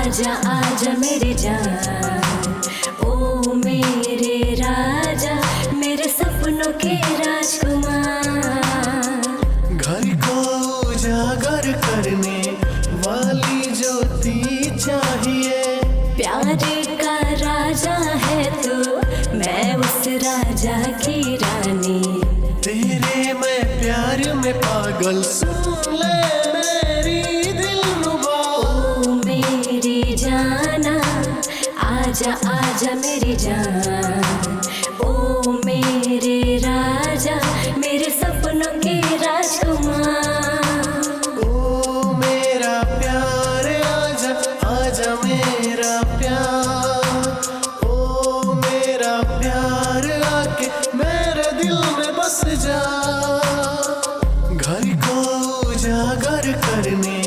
Speaker 6: आजा आजा मेरी जान, ओ मेरे राजा, मेरे सपनों के राजकुमार।
Speaker 7: घर को उजागर करने वाली ज्योति चाहिए।
Speaker 6: प्यार का राजा है तू, मैं उस राजा की रानी।
Speaker 7: तेरे मैं प्यार में पागल, सुन ले मेरी दिलरुबा।
Speaker 6: ओ मेरी जाना, आजा आजा मेरी जान, ओ मेरे राजा, मेरे सपनों के राजकुमार।
Speaker 7: ओ मेरा प्यार आजा, आजा मेरा प्यार। ओ मेरा प्यार आके मेरे दिल में बस जा। घर को उजागर करने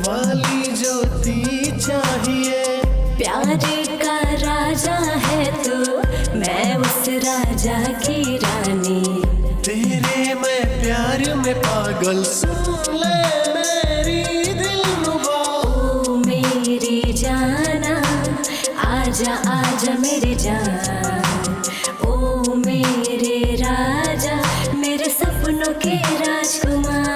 Speaker 7: वाली ज्योति चाहिए।
Speaker 6: प्यार का राजा है तू, मैं उस राजा की रानी।
Speaker 7: तेरे मैं प्यार में पागल, सुन ले मेरी दिलरुबा।
Speaker 6: ओ मेरी जाना, आजा आजा मेरी जान, ओ मेरे राजा, मेरे सपनों के राजकुमार।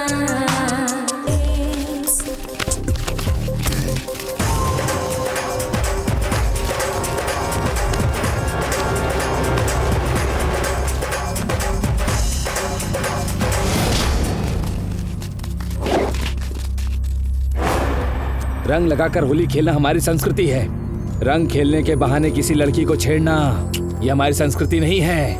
Speaker 4: रंग लगाकर होली खेलना हमारी संस्कृति है। रंग खेलने के बहाने किसी लड़की को छेड़ना ये हमारी संस्कृति नहीं है।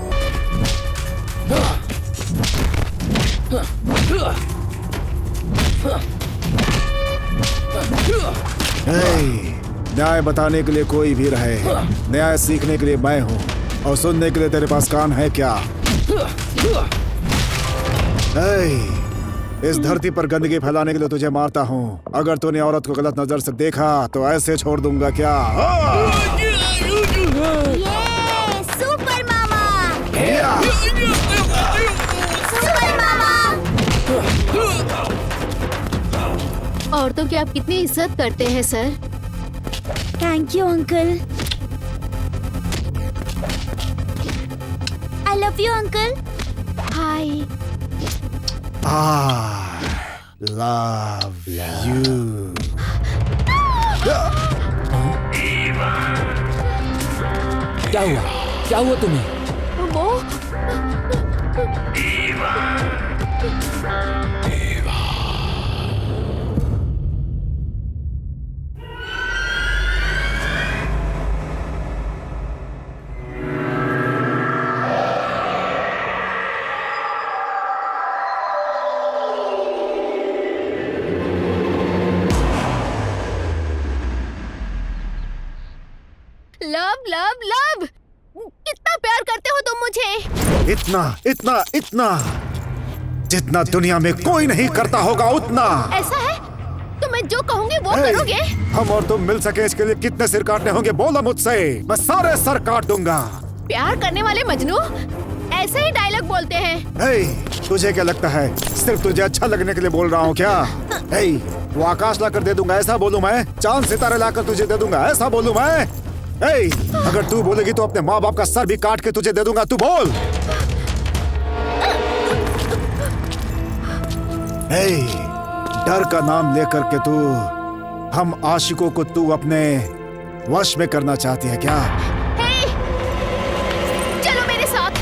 Speaker 1: न्याय बताने के लिए कोई भी रहे, न्याय सीखने के लिए मैं हूँ, और सुनने के लिए तेरे पास कान है क्या? इस धरती पर गंदगी फैलाने के लिए तुझे मारता हूँ। अगर तूने औरत को गलत नजर से देखा तो ऐसे छोड़ दूंगा क्या?
Speaker 2: सुपर मामा, सुपर मामा।
Speaker 3: औरतों की आप कितनी इज्जत करते हैं sir.
Speaker 2: Thank you uncle. I love you uncle. Hi.
Speaker 1: Love you.
Speaker 4: क्या हुआ? क्या हुआ तुम्हें?
Speaker 3: वो लव लव लव, कितना प्यार करते हो तुम मुझे।
Speaker 1: इतना इतना इतना जितना दुनिया में कोई नहीं करता होगा उतना।
Speaker 3: ऐसा है तो मैं जो कहूँगी वो करोगे।
Speaker 1: हम और तुम मिल सके इसके लिए कितने सिर काटने होंगे बोलो मुझसे, मैं सारे सर काट दूंगा।
Speaker 3: प्यार करने वाले मजनू ऐसे ही डायलॉग बोलते हैं।
Speaker 1: तुझे क्या लगता है सिर्फ तुझे अच्छा लगने के लिए बोल रहा हूँ क्या? वो आकाश लाकर दे दूंगा ऐसा बोलूं मैं? चांद सितारे लाकर तुझे दे दूंगा ऐसा बोलूं मैं? अगर तू बोलेगी तो अपने माँ बाप का सर भी काट के तुझे दे दूंगा। तू बोल। डर का नाम लेकर के तू हम आशिकों को तू अपने वश में करना चाहती है क्या?
Speaker 3: चलो मेरे साथ।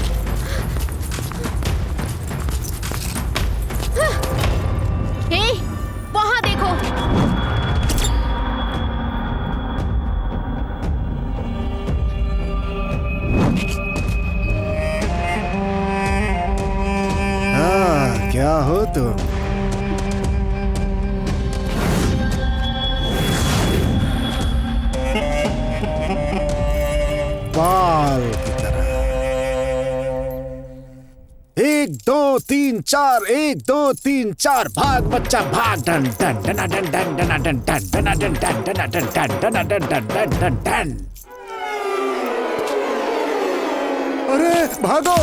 Speaker 3: वहां देखो।
Speaker 1: क्या हो तुम? बाल की तरह। 1 2 3 4 1 2 3 4 भाग बच्चा भाग। Done done done done done done done done done done done done done done done done done done done. अरे भागो।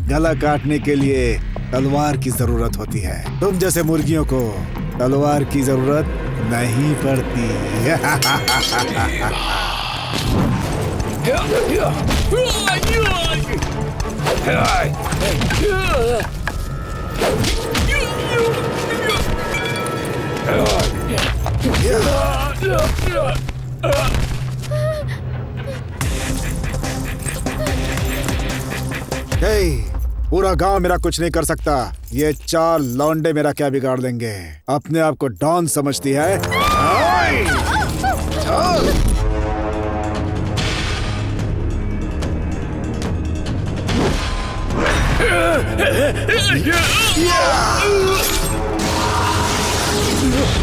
Speaker 1: गला काटने के लिए तलवार की जरूरत होती है। तुम जैसे मुर्गियों को तलवार की जरूरत नहीं पड़ती। पूरा गांव मेरा कुछ नहीं कर सकता। ये 4 लौंडे मेरा क्या बिगाड़ लेंगे? अपने आप को डॉन समझती है?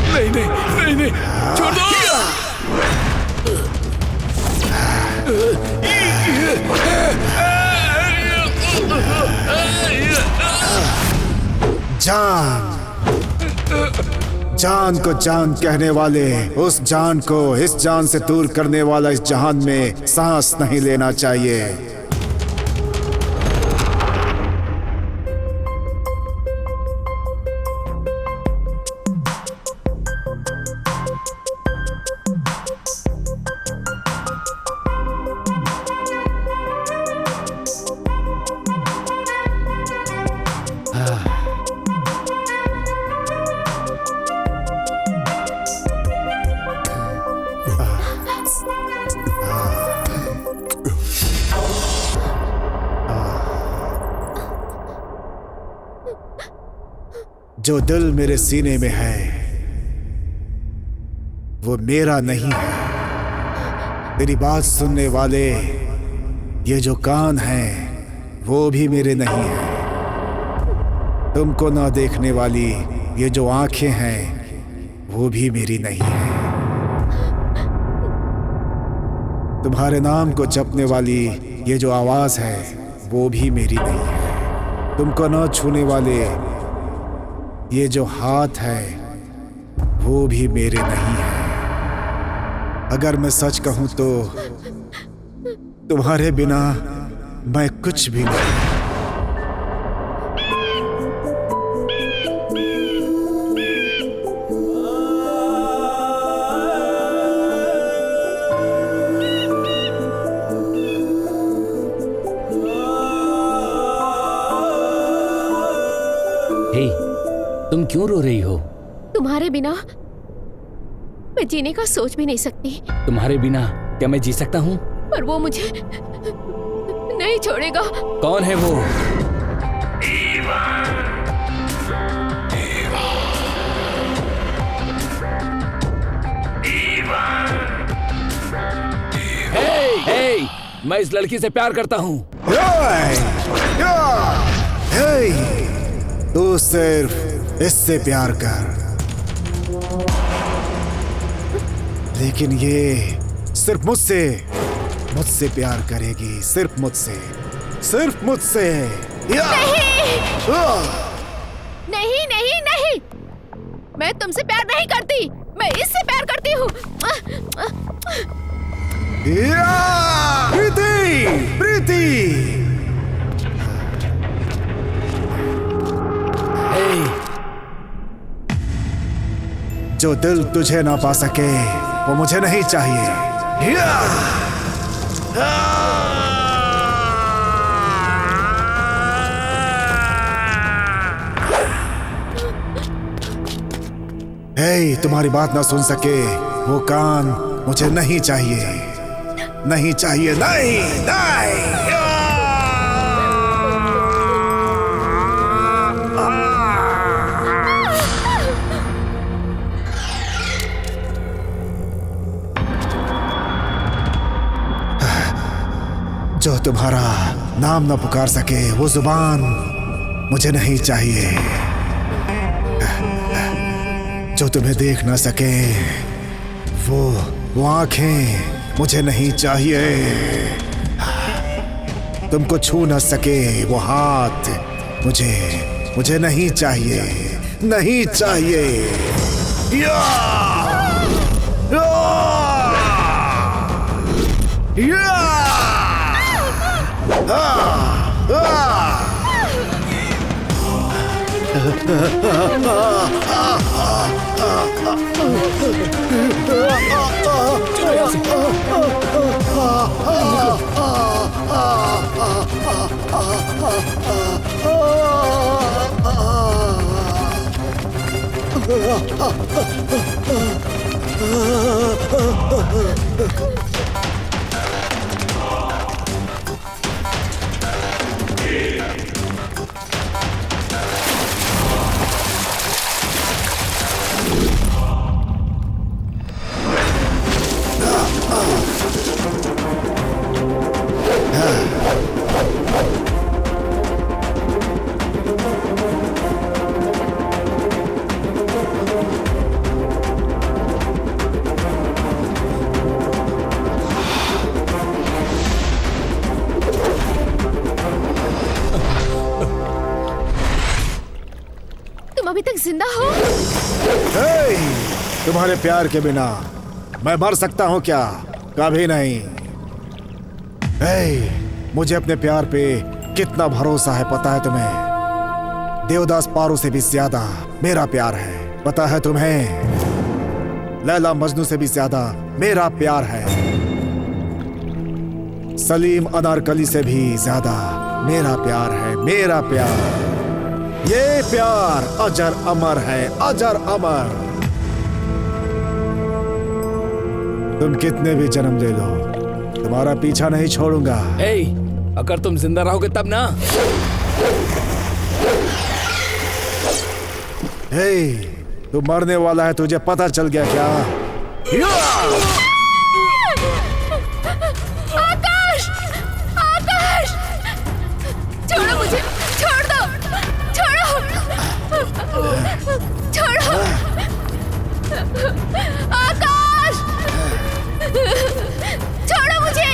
Speaker 4: नहीं, छोड़ दो।
Speaker 1: जान को जान कहने वाले उस जान को इस जान से दूर करने वाला इस जहान में सांस नहीं लेना चाहिए। जो दिल मेरे सीने में है वो मेरा नहीं है। तेरी बात सुनने वाले ये जो कान हैं वो भी मेरे नहीं है। तुमको ना देखने वाली ये जो आंखें हैं वो भी मेरी नहीं है। तुम्हारे नाम को जपने वाली ये जो आवाज है वो भी मेरी नहीं है। तुमको ना छूने वाले ये जो हाथ है वो भी मेरे नहीं है। अगर मैं सच कहूं तो तुम्हारे बिना मैं कुछ भी नहीं।
Speaker 4: तुम क्यों रो रही हो?
Speaker 3: तुम्हारे बिना मैं जीने का सोच भी नहीं सकती।
Speaker 4: तुम्हारे बिना क्या मैं जी सकता हूँ?
Speaker 3: पर वो मुझे नहीं छोड़ेगा।
Speaker 4: कौन है वो? हे, मैं इस लड़की से प्यार करता हूँ।
Speaker 1: तू सिर्फ इससे प्यार कर, लेकिन ये सिर्फ मुझसे प्यार करेगी। सिर्फ मुझसे।
Speaker 3: नहीं, मैं तुमसे प्यार नहीं करती, मैं इससे प्यार करती हूँ।
Speaker 1: प्रीति। जो दिल तुझे ना पा सके वो मुझे नहीं चाहिए। तुम्हारी बात ना सुन सके वो कान मुझे नहीं चाहिए। नहीं। जो तुम्हारा नाम न पुकार सके वो जुबान मुझे नहीं चाहिए। जो तुम्हें देख ना सके वो आंखें मुझे नहीं चाहिए। तुमको छू ना सके वो हाथ मुझे नहीं चाहिए। या
Speaker 4: चलो यहाँ से।
Speaker 3: तुम अभी तक जिंदा हो?
Speaker 1: हे, तुम्हारे प्यार के बिना मैं मर सकता हूँ क्या? कभी नहीं। हे, मुझे अपने प्यार पे कितना भरोसा है पता है तुम्हें? देवदास पारू से भी ज्यादा मेरा प्यार है, पता है तुम्हें? लैला मजनू से भी ज्यादा मेरा प्यार है, सलीम अनारकली से भी ज्यादा मेरा प्यार है, मेरा प्यार। ये प्यार अजर अमर है, अजर अमर। तुम कितने भी जन्म ले लो, तुम्हारा पीछा नहीं छोड़ूंगा।
Speaker 4: ए, अगर तुम जिंदा रहोगे तब ना।
Speaker 1: हे, तू मरने वाला है, तुझे पता चल गया क्या?
Speaker 3: आकाश! आकाश! छोड़ो मुझे! छोड़ दो! छोड़ो! छोड़ो! आकाश! छोड़ो मुझे!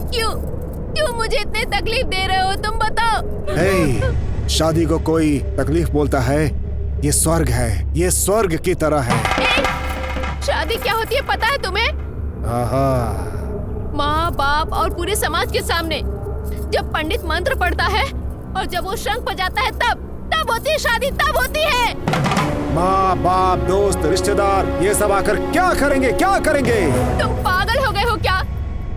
Speaker 3: क्यों क्यों मुझे इतनी तकलीफ दे रहे हो? तुम बताओ।
Speaker 1: हे, शादी को कोई तकलीफ बोलता है? ये स्वर्ग है, ये स्वर्ग की तरह है।
Speaker 3: शादी क्या होती है पता है तुम्हें?
Speaker 1: आहा।
Speaker 3: माँ बाप और पूरे समाज के सामने जब पंडित मंत्र पढ़ता है और जब वो शंख बजाता है तब होती है शादी, तब होती है।
Speaker 1: माँ बाप दोस्त रिश्तेदार ये सब आकर क्या करेंगे, क्या करेंगे?
Speaker 3: तुम पागल हो गए हो क्या?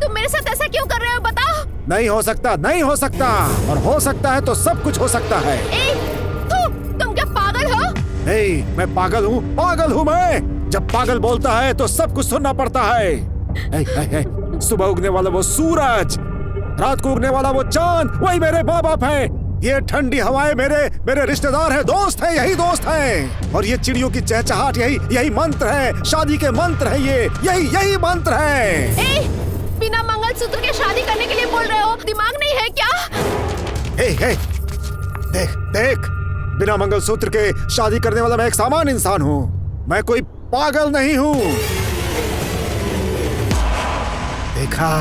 Speaker 3: तुम मेरे साथ ऐसा क्यों कर रहे हो बताओ?
Speaker 1: नहीं हो सकता, नहीं हो सकता, और हो सकता है तो सब कुछ हो सकता है।
Speaker 3: तुम क्या पागल हो?
Speaker 1: हे, मैं पागल हूँ, पागल हूँ मैं। जब पागल बोलता है तो सब कुछ सुनना पड़ता है। हे, सुबह उगने वाला वो सूरज, रात को उगने वाला वो चांद, वही मेरे माँ बाप है। ये ठंडी हवाएं मेरे रिश्तेदार हैं, दोस्त हैं, यही दोस्त हैं। और ये चिड़ियों की चहचहाट यही मंत्र है, शादी के मंत्र है, यही मंत्र है।
Speaker 3: बिना मंगलसूत्र के शादी करने के लिए बोल रहे हो? दिमाग नहीं है क्या?
Speaker 1: हे, देख, बिना मंगलसूत्र के शादी करने वाला मैं एक सामान्य इंसान हूँ, मैं कोई पागल नहीं हूँ।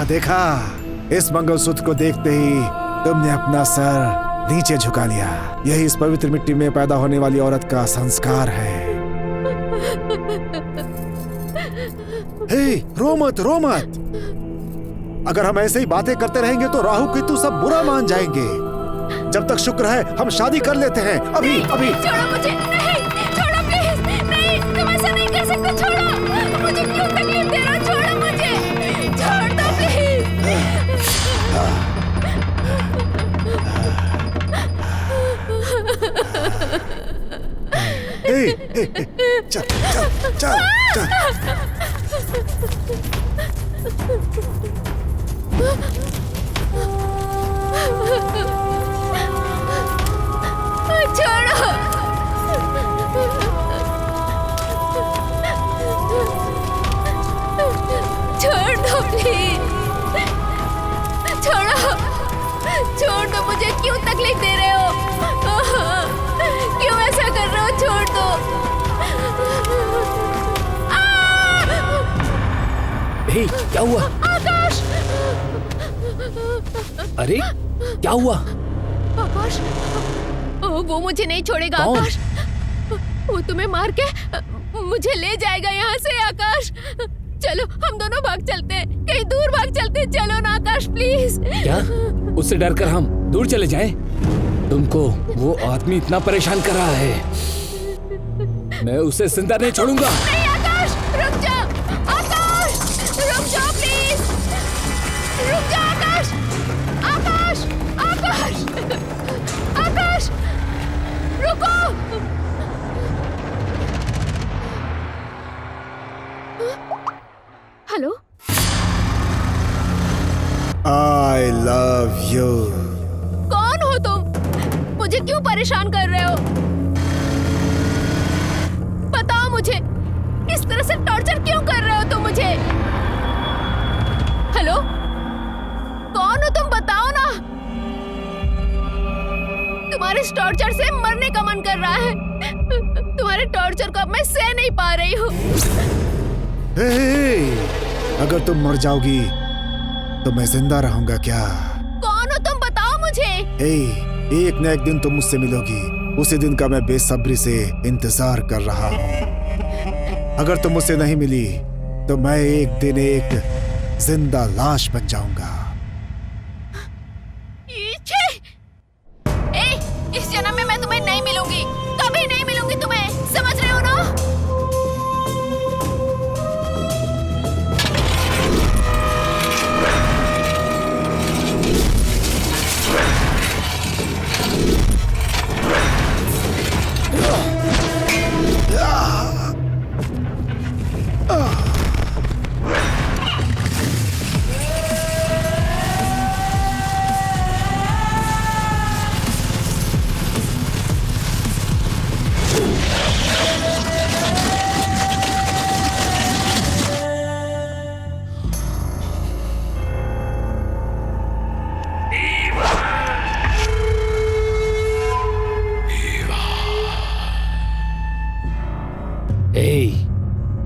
Speaker 1: देखा, इस मंगलसूत्र को देखते ही तुमने अपना सर नीचे झुका लिया। यही इस पवित्र मिट्टी में पैदा होने वाली औरत का संस्कार है। हे, रो मत। अगर हम ऐसे ही बातें करते रहेंगे तो राहु केतु सब बुरा मान जाएंगे। जब तक शुक्र है हम शादी कर लेते हैं, अभी।
Speaker 3: छोड़ो मुझे, नहीं, छोड़ो प्लीज, नहीं, तुम ऐसा नहीं कर सकते, छोड़ो मुझे, क्यों तकलीफ दे रहे हो? छोड़ो मुझे, छोड़ दो प्लीज।
Speaker 1: चल।
Speaker 3: छोड़ दो प्लीज, छोड़ दो मुझे, क्यों तकलीफ दे रहे हो? क्यों ऐसा कर रहे हो? छोड़ दो।
Speaker 4: हे, क्या हुआ?
Speaker 3: आकाश!
Speaker 4: अरे क्या हुआ?
Speaker 3: आकाश, वो मुझे नहीं छोड़ेगा।
Speaker 4: कौन?
Speaker 3: आकाश, वो तुम्हें मार के मुझे ले जाएगा यहाँ से। आकाश, चलो हम दोनों भाग चलते हैं, कहीं दूर भाग चलते हैं। चलो ना आकाश, प्लीज।
Speaker 4: क्या? उससे डरकर हम दूर चले जाएं? तुमको वो आदमी इतना परेशान कर रहा है, मैं उसे जिंदा नहीं छोड़ूंगा।
Speaker 3: नहीं आकाश, रुक जा। आकाश, रुक जाओ प्लीज। रुक जा आकाश। आकाश, आकाश, आकाश, रुको। Hello,
Speaker 1: I love you.
Speaker 3: कौन हो तुम? मुझे क्यों परेशान कर रहे हो? बताओ मुझे, इस तरह से टॉर्चर क्यों कर रहे हो तुम मुझे? हेलो, कौन हो तुम? बताओ ना। तुम्हारे इस टॉर्चर से मरने का मन कर रहा है। तुम्हारे टॉर्चर को अब मैं सह नहीं पा रही हूँ।
Speaker 1: हे, अगर तुम मर जाओगी तो मैं जिंदा रहूंगा क्या?
Speaker 3: कौन हो तुम? बताओ मुझे।
Speaker 1: हे, एक न एक दिन तुम मुझसे मिलोगी, उसी दिन का मैं बेसब्री से इंतजार कर रहा हूँ। अगर तुम मुझसे नहीं मिली तो मैं एक दिन एक जिंदा लाश बन जाऊंगा।
Speaker 3: इस जन्म में मैं तुम्हें नहीं मिलूंगी, कभी नहीं मिलूंगी तुम्हें, समझ रहे हो ना?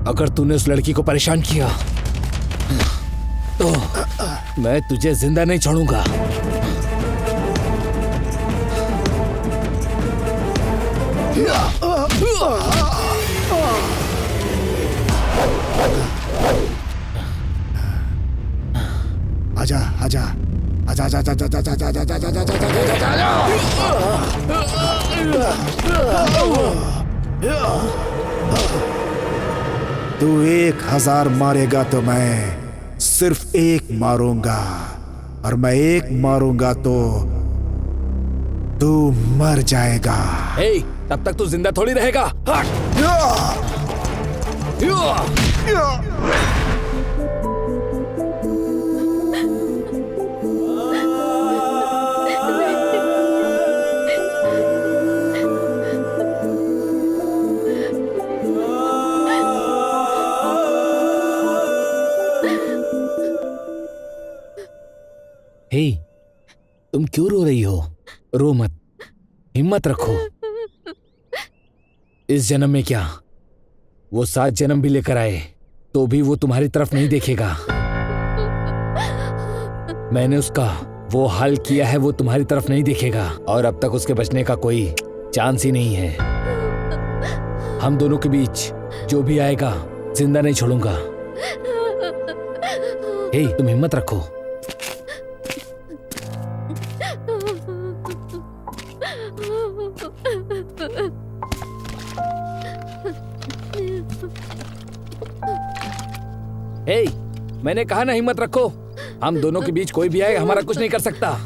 Speaker 4: अगर तूने उस लड़की को परेशान किया तो मैं तुझे जिंदा नहीं छोड़ूंगा।
Speaker 1: आजा आजा आजा आजा आजा आजा आजा आजा आजा आजा आजा आजा। तू 1000 मारेगा तो मैं सिर्फ एक मारूंगा, और मैं एक मारूंगा तो तू मर जाएगा।
Speaker 4: तब तक तू जिंदा थोड़ी रहेगा। तुम क्यों रो रही हो? रो मत, हिम्मत रखो। इस जन्म में क्या, वो 7 जन्म भी लेकर आए तो भी वो तुम्हारी तरफ नहीं देखेगा। मैंने उसका वो हाल किया है, वो तुम्हारी तरफ नहीं देखेगा, और अब तक उसके बचने का कोई चांस ही नहीं है। हम दोनों के बीच जो भी आएगा जिंदा नहीं छोड़ूंगा। तुम हिम्मत रखो। मैंने कहा ना हिम्मत रखो। हम दोनों के बीच कोई भी आए हमारा कुछ नहीं कर सकता।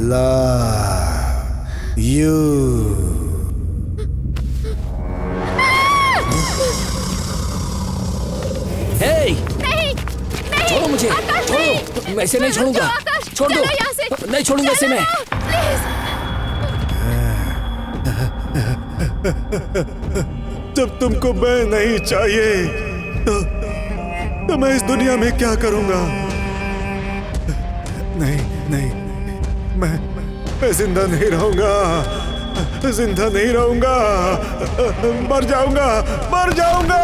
Speaker 1: love you.
Speaker 4: Hey!
Speaker 3: नहीं, नहीं,
Speaker 4: छोड़ो मुझे,
Speaker 3: आकाश,
Speaker 4: छोड़ो,
Speaker 3: नहीं।
Speaker 4: मैं इसे नहीं छोड़ूंगा,
Speaker 3: आकाश,
Speaker 4: छोड़ दो,
Speaker 3: चलो यहाँ से।
Speaker 4: नहीं छोड़ूंगा इसे मैं।
Speaker 1: जब तुमको मैं नहीं चाहिए तो मैं इस दुनिया में क्या करूंगा? नहीं नहीं, मैं जिंदा नहीं रहूंगा, जिंदा नहीं रहूंगा, मर जाऊंगा, मर जाऊंगा।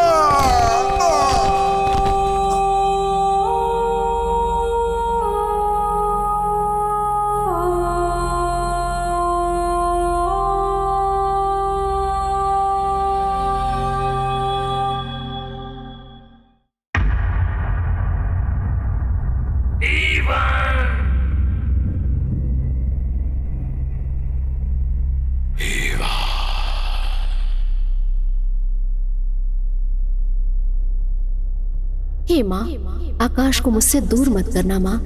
Speaker 3: हे माँ, आकाश को मुझसे दूर मत करना माँ।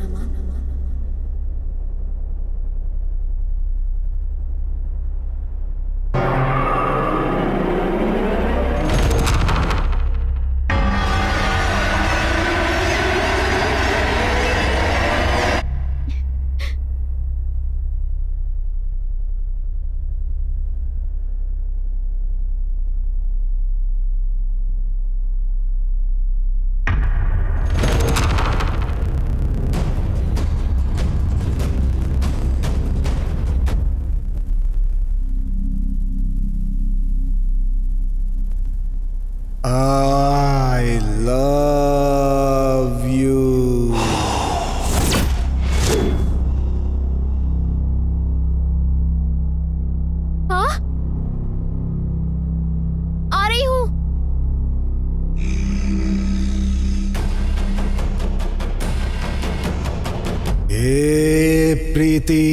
Speaker 3: I love you. हाँ? आ रही हूँ।
Speaker 1: हे प्रीति,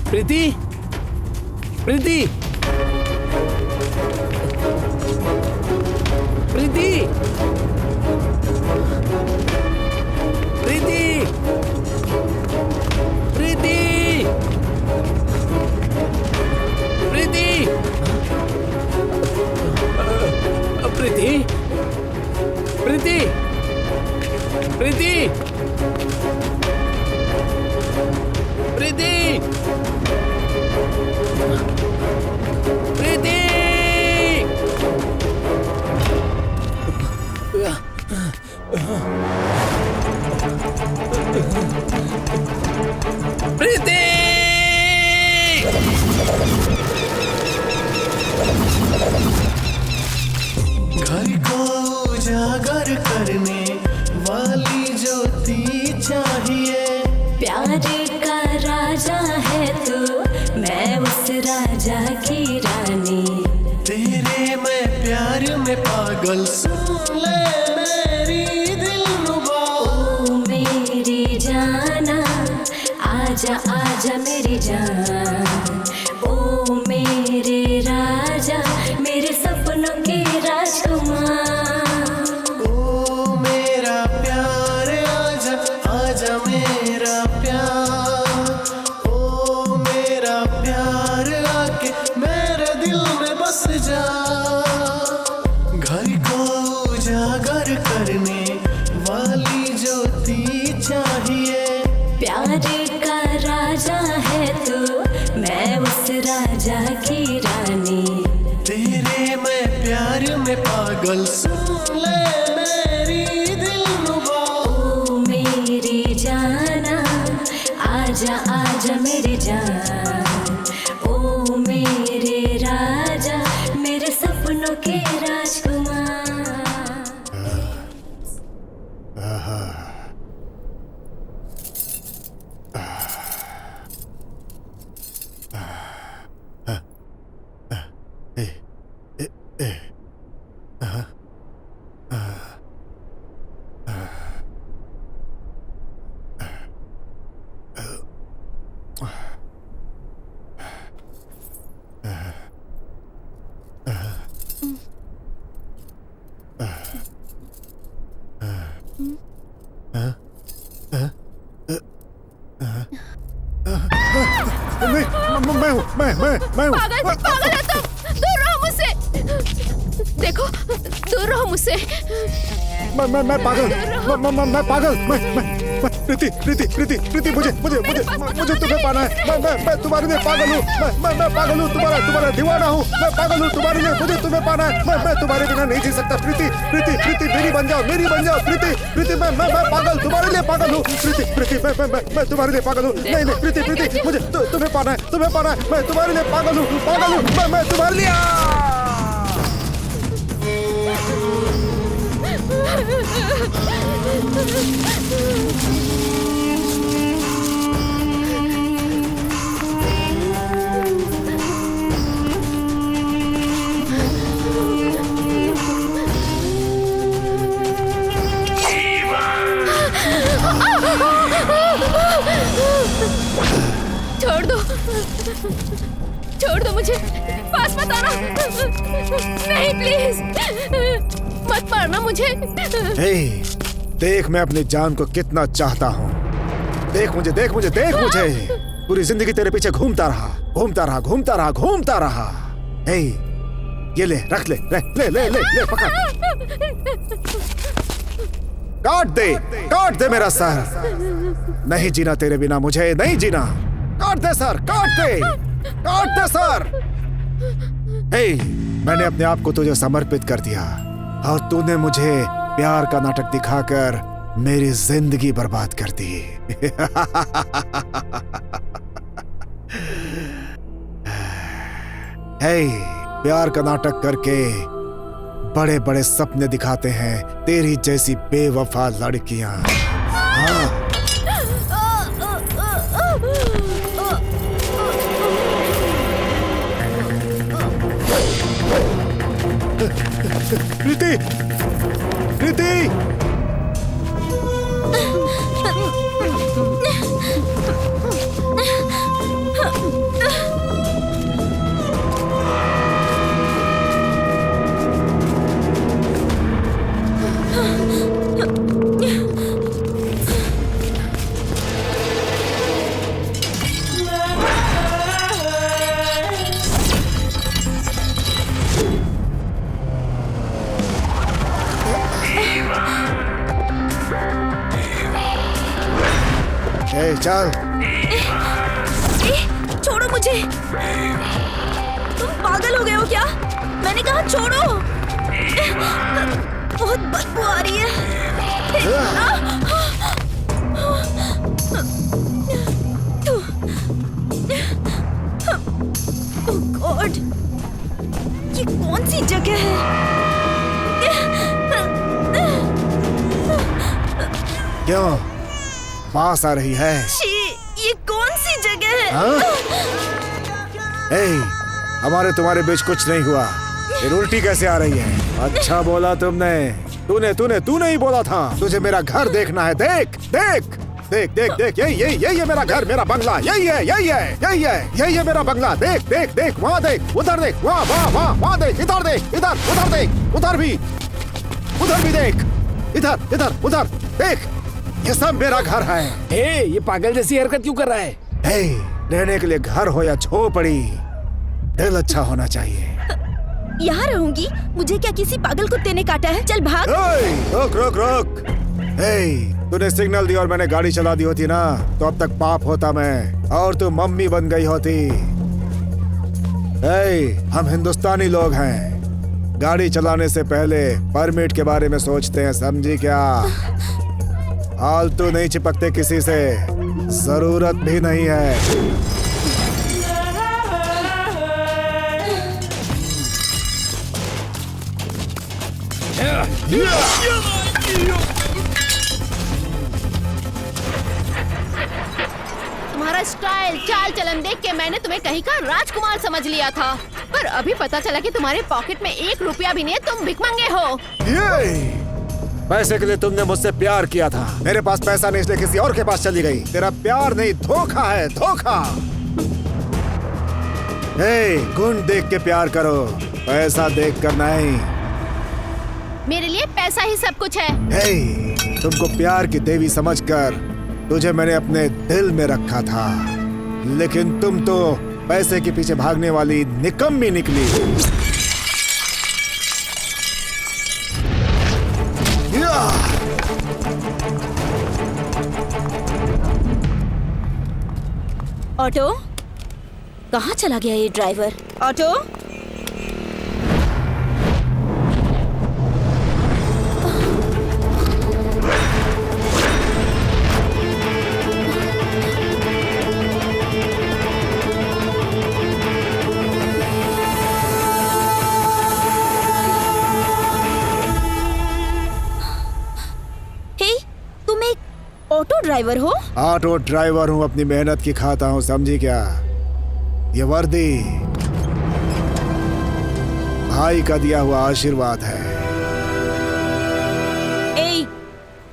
Speaker 4: प्रीति, प्रीति, प्रीति, प्रीति, प्रीति, प्रीति, प्रीति, प्रीति, प्रीति, प्रीति, प्रीति, प्रीति,
Speaker 7: घर को उजागर करने वाली ज्योति चाहिए।
Speaker 6: प्यार का राजा है तू, मैं उस राजा की रानी।
Speaker 7: तेरे मैं प्यार में पागल, सुन ले मेरी दिलरुबा।
Speaker 6: ओ मेरी जाना, आजा आजा मेरी जान। ओ मेरे राजा, मेरे सपनों के राजकुमार।
Speaker 7: ओ मेरा प्यार, आजा आजा मेरा प्यार। ओ मेरा प्यार, आके मेरे दिल में बस जा। घर को उजागर करने वाली ज्योति चाहिए।
Speaker 6: प्यार का राजा है तू, मैं उस राजा की रानी।
Speaker 7: तेरे मैं प्यार में पागल, सुन ले मेरी दिलरुबा।
Speaker 6: ओ मेरी जाना, आजा आजा मेरी जान। ओ मेरे राजा, मेरे सपनों के राजकुमार।
Speaker 1: हूँ।
Speaker 3: पागल पागल हो तुम, दूर रहो मुझसे। देखो, दूर रहो मुझसे।
Speaker 1: मैं पागल, मैं पागल, प्रीति प्रीति प्रीति प्रीति, मुझे तुम्हें पाना है। मैं तुम्हारे लिए पागल हूँ। मैं पागल हूँ, तुम्हारा दीवाना हूँ। मैं पागल हूँ तुम्हारे लिए, मुझे तुम्हें पाना है। मैं तुम्हारे बिना नहीं जी सकता। प्रीति प्रीति प्रीति, मेरी बन जाओ प्रीति प्रीति। मैं पागल, तुम्हारे लिए पागल हूँ। प्रीति मैं तुम्हारे लिए पागल हूँ। नहीं प्रीति मुझे तुम्हें पाना है। मैं तुम्हारे लिए पागल हूँ। मैं तुम्हारे लिए।
Speaker 3: छोड़ दो मुझे, पास मत आना। नहीं प्लीज, मत मारना मुझे।
Speaker 1: देख मैं अपनी जान को कितना चाहता हूँ। देख मुझे पूरी जिंदगी तेरे पीछे घूमता रहा। ये ले, रख ले पकड़। काट दे मेरा सर। नहीं जीना तेरे बिना, मुझे नहीं जीना। काट दे सर। मैंने अपने आप को तुझे समर्पित कर दिया और तूने मुझे प्यार का नाटक दिखाकर मेरी जिंदगी बर्बाद कर दी। प्यार का नाटक करके बड़े बड़े सपने दिखाते हैं तेरी जैसी बेवफा लड़कियां। हाँ। प्रीति चल।
Speaker 2: छोड़ो मुझे। तुम पागल हो गए हो क्या? मैंने कहा छोड़ो। बहुत बदबू आ रही है। ओह गॉड, ये कौन सी जगह है?
Speaker 1: क्यों पास आ रही है?
Speaker 2: ये कौन सी जगह है?
Speaker 1: हमारे तुम्हारे बीच कुछ नहीं हुआ। ये उल्टी कैसे आ रही है? अच्छा बोला तुमने। तूने ही बोला था। तुझे मेरा घर देखना है। देख यही है मेरा घर, मेरा बंगला। यही है मेरा बंगला। देख वहाँ देख, उधर देख, वहाँ देख, इधर देख, उधर देख, उधर भी देख, इधर उधर देख। ये सब मेरा घर है।
Speaker 4: ये पागल जैसी हरकत क्यों कर रहा है?
Speaker 1: रहने के लिए घर हो या झोपड़ी, दिल अच्छा होना चाहिए।
Speaker 2: यहाँ रहूंगी। मुझे क्या किसी पागल कुत्ते ने काटा है? चल भाग।
Speaker 1: रोक। तूने सिग्नल दी और मैंने गाड़ी चला दी होती ना, तो अब तक पाप होता मैं और तू मम्मी बन गई होती। हम हिंदुस्तानी लोग हैं, गाड़ी चलाने से पहले परमिट के बारे में सोचते हैं, समझी क्या? फालतू नहीं चिपकते किसी से, जरूरत भी नहीं है।
Speaker 3: तुम्हारा स्टाइल, चाल चलन देख के मैंने तुम्हें कहीं का राजकुमार समझ लिया था, पर अभी पता चला कि तुम्हारे पॉकेट में 1 रुपया भी नहीं है। तुम भिखमंगे हो।
Speaker 1: पैसे के लिए तुमने मुझसे प्यार किया था। मेरे पास पैसा नहीं इसलिए किसी और के पास चली गई। तेरा प्यार नहीं, धोखा है, धोखा। गुण देख के प्यार करो, पैसा देख कर नहीं।
Speaker 3: मेरे लिए पैसा ही सब कुछ है।
Speaker 1: तुमको प्यार की देवी समझकर तुझे मैंने अपने दिल में रखा था, लेकिन तुम तो पैसे के पीछे भागने वाली निकम्मी निकली।
Speaker 2: ऑटो, कहाँ चला गया ये ड्राइवर? ऑटो, तुम एक ऑटो ड्राइवर हो?
Speaker 1: ऑटो ड्राइवर हूँ, अपनी मेहनत की खाता हूँ, समझी क्या? ये वर्दी भाई का दिया हुआ आशीर्वाद है।
Speaker 2: ए,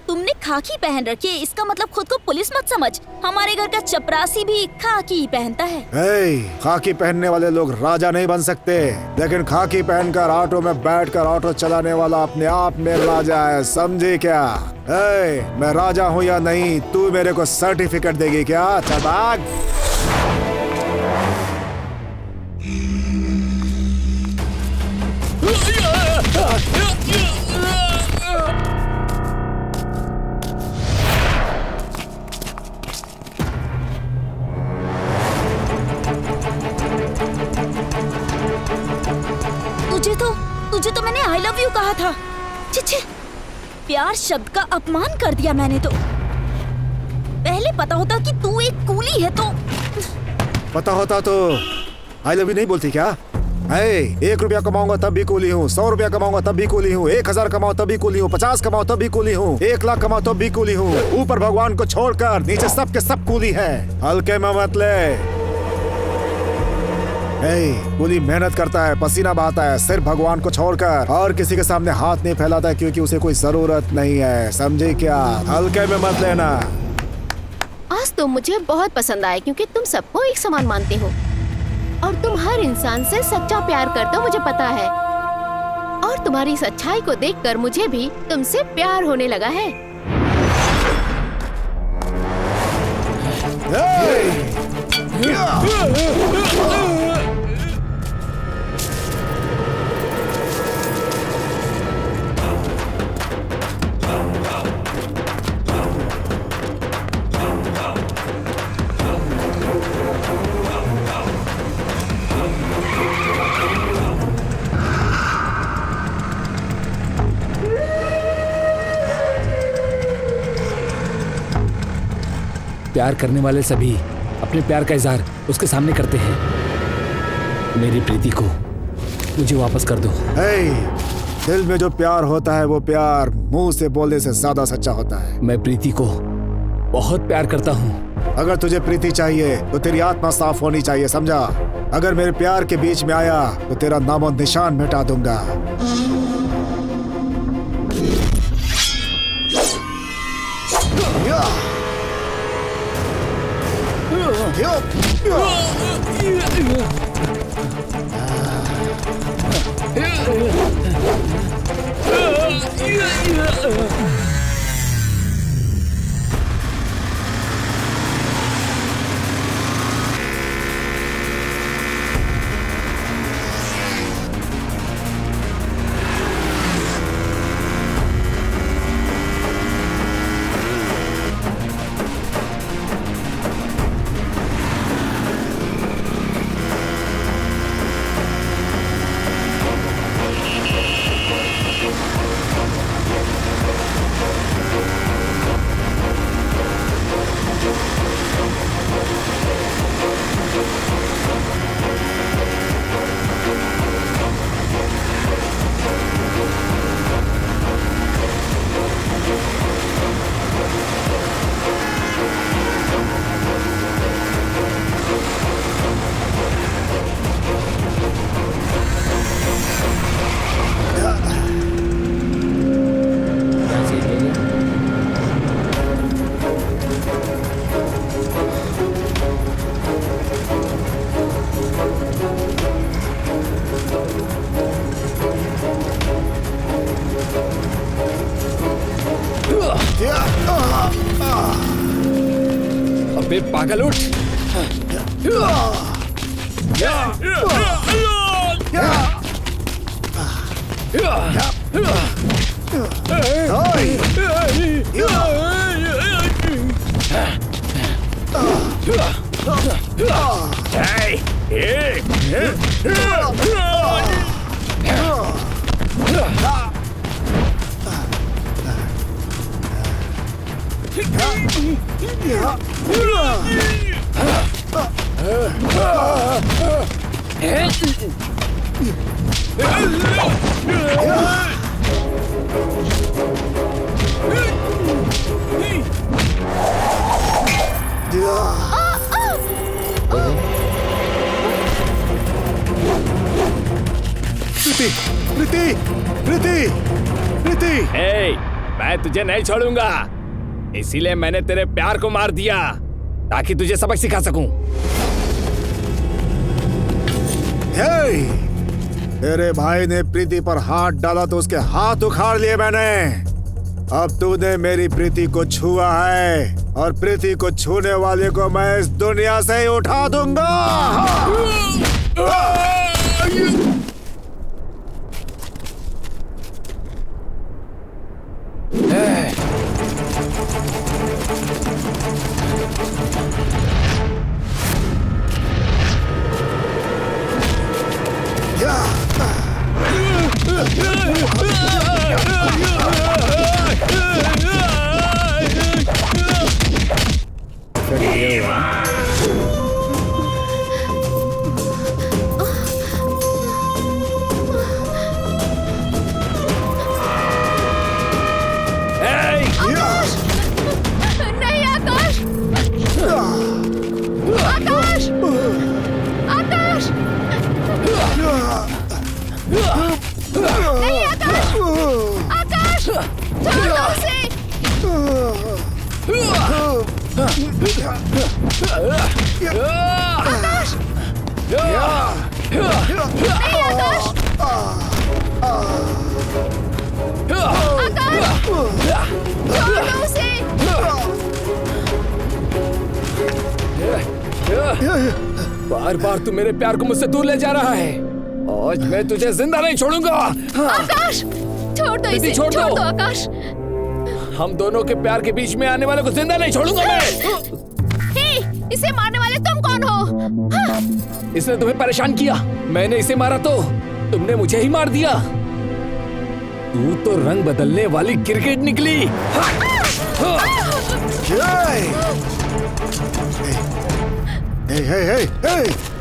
Speaker 2: तुमने खाकी पहन रखी है, इसका मतलब खुद को पुलिस मत समझ। हमारे घर का चपरासी भी खाकी ही पहनता है।
Speaker 1: खाकी पहनने वाले लोग राजा नहीं बन सकते, लेकिन खाकी पहनकर ऑटो में बैठकर ऑटो चलाने वाला अपने आप में राजा है, समझे क्या? मैं राजा हूँ या नहीं, तू मेरे को सर्टिफिकेट देगी क्या? चल भाग।
Speaker 2: तुझे तो मैंने आई लव यू कहा था। छिछे, प्यार शब्द का अपमान कर दिया मैंने तो। पहले पता होता कि तू एक कूली है तो।
Speaker 1: पता होता तो आई लव यू नहीं बोलती क्या? 1 रुपया कमाऊंगा तब भी कूली हूँ, 100 रुपया कमाऊंगा तब भी कूली हूँ, 1000 कमाओ तब भी कूली हूँ, 50 कमाओ तब भी कूली हूँ, 1 लाख कमाओ तब भी कूली हूँ। ऊपर भगवान को छोड़कर नीचे सब के सब कूली है। हल्के में मत ले। कूली मेहनत करता है, पसीना बहाता है, सिर्फ भगवान को छोड़कर और किसी के सामने हाथ नहीं फैलाता है, क्योंकि उसे कोई जरूरत नहीं है, समझे क्या? हल्के में मत लेना।
Speaker 3: आज तुम मुझे बहुत पसंद आए, क्योंकि तुम सबको एक समान मानते हो और तुम हर इंसान से सच्चा प्यार करते हो, मुझे पता है। और तुम्हारी सच्चाई को देखकर मुझे भी तुमसे प्यार होने लगा है।
Speaker 4: प्यार करने वाले सभी अपने प्यार का इजहार उसके सामने करते हैं। मेरी प्रीति को मुझे वापस कर दो।
Speaker 1: दिल में जो प्यार होता है वो प्यार मुंह से बोलने से ज्यादा सच्चा होता है।
Speaker 4: मैं प्रीति को बहुत प्यार करता हूँ।
Speaker 1: अगर तुझे प्रीति चाहिए तो तेरी आत्मा साफ होनी चाहिए, समझा? अगर मेरे प्यार के बीच में आया तो तेरा नामो निशान मिटा दूंगा।
Speaker 4: अबे पागल उठ।
Speaker 1: प्रीति, प्रीति, प्रीति।
Speaker 4: ए, मैं तुझे नहीं छोड़ूंगा। इसीलिए मैंने तेरे प्यार को मार दिया ताकि तुझे सबक सिखा सकूं।
Speaker 1: हे, तेरे भाई ने प्रीति पर हाथ डाला तो उसके हाथ उखाड़ लिए मैंने। अब तूने मेरी प्रीति को छुआ है और प्रीति को छूने वाले को मैं इस दुनिया से ही उठा दूंगा।
Speaker 3: नहीं आकाश, आकाश, आकाश, नहीं आकाश, आकाश, छोड़ दो उसे। आकाश, नहीं आकाश, आकाश, छोड़ दो उसे।
Speaker 4: बार बार तू मेरे प्यार को मुझसे दूर ले जा रहा है। आज मैं तुझे जिंदा नहीं छोड़ूंगा।
Speaker 3: आकाश, छोड़ दो इसे,
Speaker 4: छोड़
Speaker 3: छोड़
Speaker 4: दो।
Speaker 3: दो आकाश।
Speaker 4: हम दोनों के प्यार के बीच में आने वाले को जिंदा नहीं छोड़ूंगा मैं।
Speaker 3: हे, इसे मारने वाले तुम कौन हो?
Speaker 4: इसने तुम्हें परेशान किया, मैंने इसे मारा तो तुमने मुझे ही मार दिया। तू तो रंग बदलने वाली क्रिकेट निकली।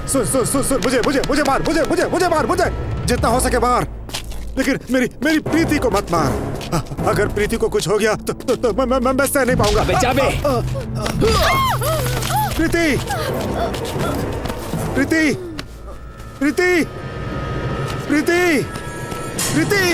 Speaker 1: सुन सुन सुन सुन, मुझे मार, मुझे मार, जितना हो सके मार, लेकिन मेरी प्रीति को मत मार। अगर प्रीति को कुछ हो गया तो मैं सह नहीं पाऊंगा।
Speaker 4: बेचाबे।
Speaker 1: प्रीति, प्रीति, प्रीति, प्रीति, प्रीति।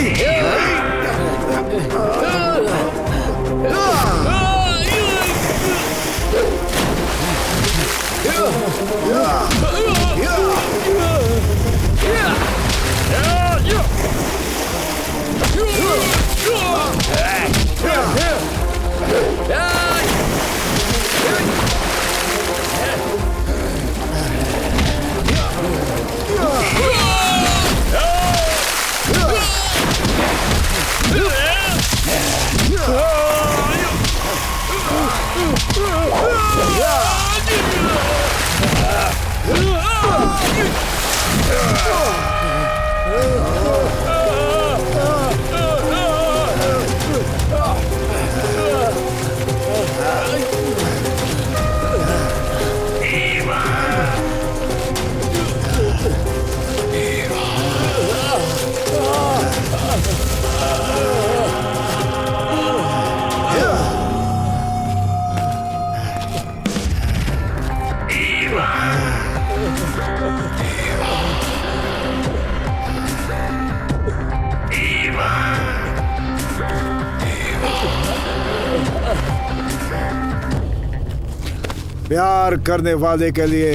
Speaker 1: प्यार करने वाले के लिए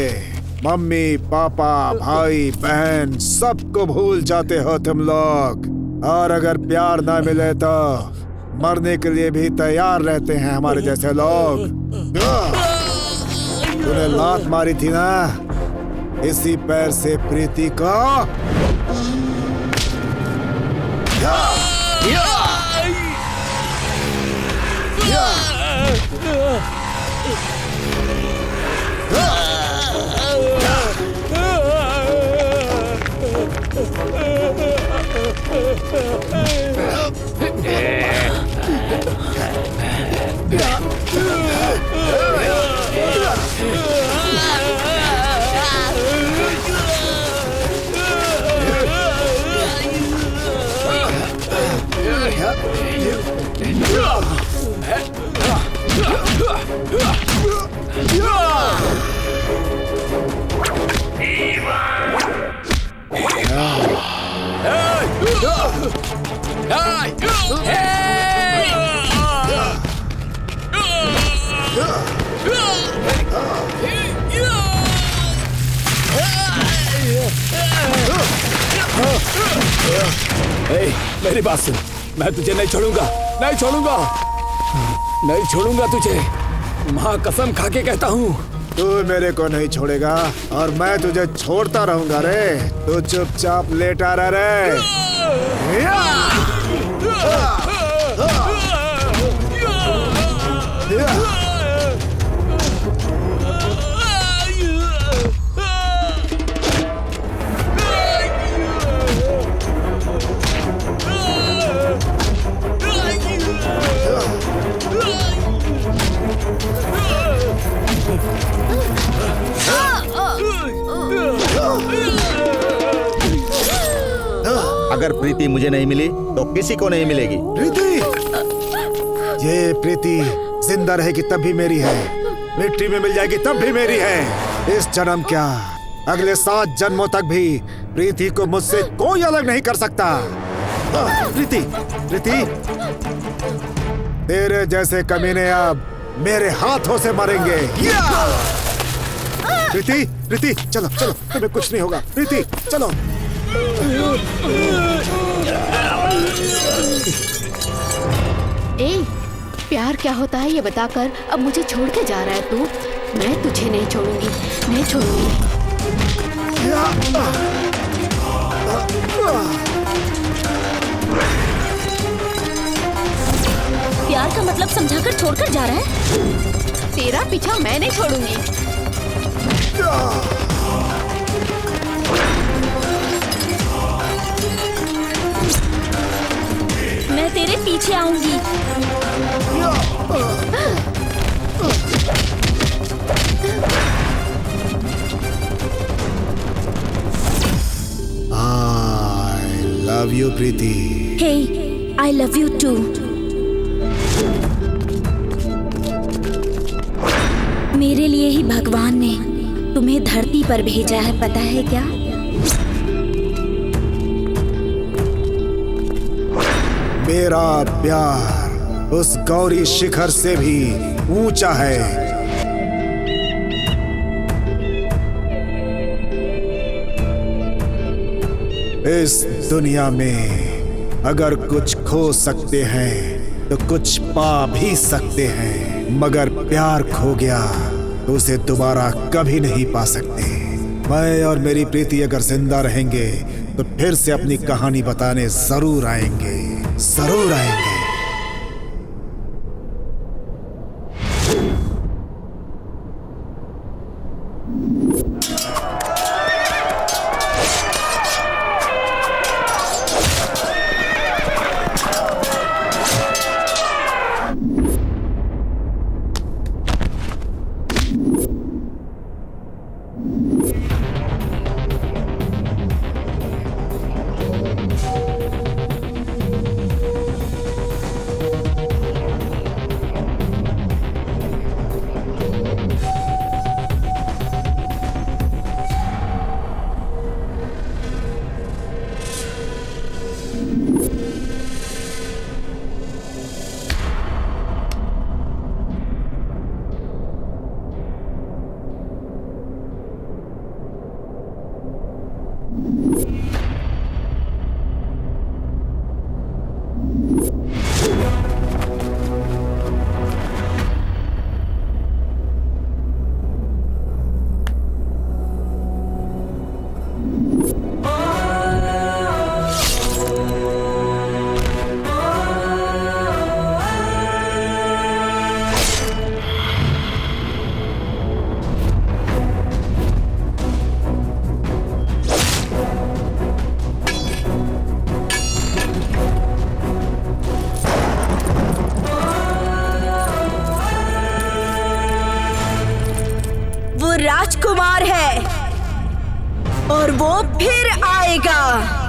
Speaker 1: मम्मी, पापा, भाई, बहन सबको भूल जाते हो तुम लोग। और अगर प्यार ना मिले तो मरने के लिए भी तैयार रहते हैं हमारे जैसे लोग। तूने लात मारी थी ना, इसी पैर से प्रीति का
Speaker 4: मेरी बात सुन, मैं तुझे नहीं छोड़ूंगा, नहीं छोड़ूंगा, नहीं छोड़ूंगा तुझे। माँ कसम खा के कहता हूँ।
Speaker 1: तू मेरे को नहीं छोड़ेगा और मैं तुझे छोड़ता रहूंगा रे। तू चुपचाप लेटा रह रे।
Speaker 5: अगर प्रीति मुझे नहीं मिली तो किसी को नहीं मिलेगी।
Speaker 1: प्रीति, ये प्रीति जिंदा रहेगी तब भी मेरी है, मिट्टी में मिल जाएगी तब भी मेरी है। इस जन्म क्या, अगले 7 जन्मों तक भी प्रीति को मुझसे कोई अलग नहीं कर सकता। प्रीति, प्रीति, तेरे जैसे कमीने अब मेरे हाथों से मरेंगे। प्रीति, प्रीति, चलो चलो, तुम्हें कुछ नहीं होगा। प्रीति, चलो।
Speaker 3: ए, प्यार क्या होता है ये बताकर अब मुझे छोड़ के जा रहा है तू? मैं तुझे नहीं छोड़ूंगी, नहीं छोड़ूंगी।
Speaker 2: प्यार का मतलब समझाकर छोड़कर जा रहा है?
Speaker 3: तेरा पीछा मैं नहीं छोड़ूंगी।
Speaker 2: मैं तेरे पीछे आऊंगी।
Speaker 1: I love you, Preeti.
Speaker 2: Hey, I love you too. मेरे लिए ही भगवान ने तुम्हें धरती पर भेजा है, पता है क्या?
Speaker 1: मेरा प्यार उस गौरी शिखर से भी ऊंचा है। इस दुनिया में अगर कुछ खो सकते हैं तो कुछ पा भी सकते हैं, मगर प्यार खो गया तो उसे दोबारा कभी नहीं पा सकते। मैं और मेरी प्रीति अगर जिंदा रहेंगे तो फिर से अपनी कहानी बताने जरूर आएंगे, जरूर आएंगे।
Speaker 2: राजकुमार है और वो फिर आएगा।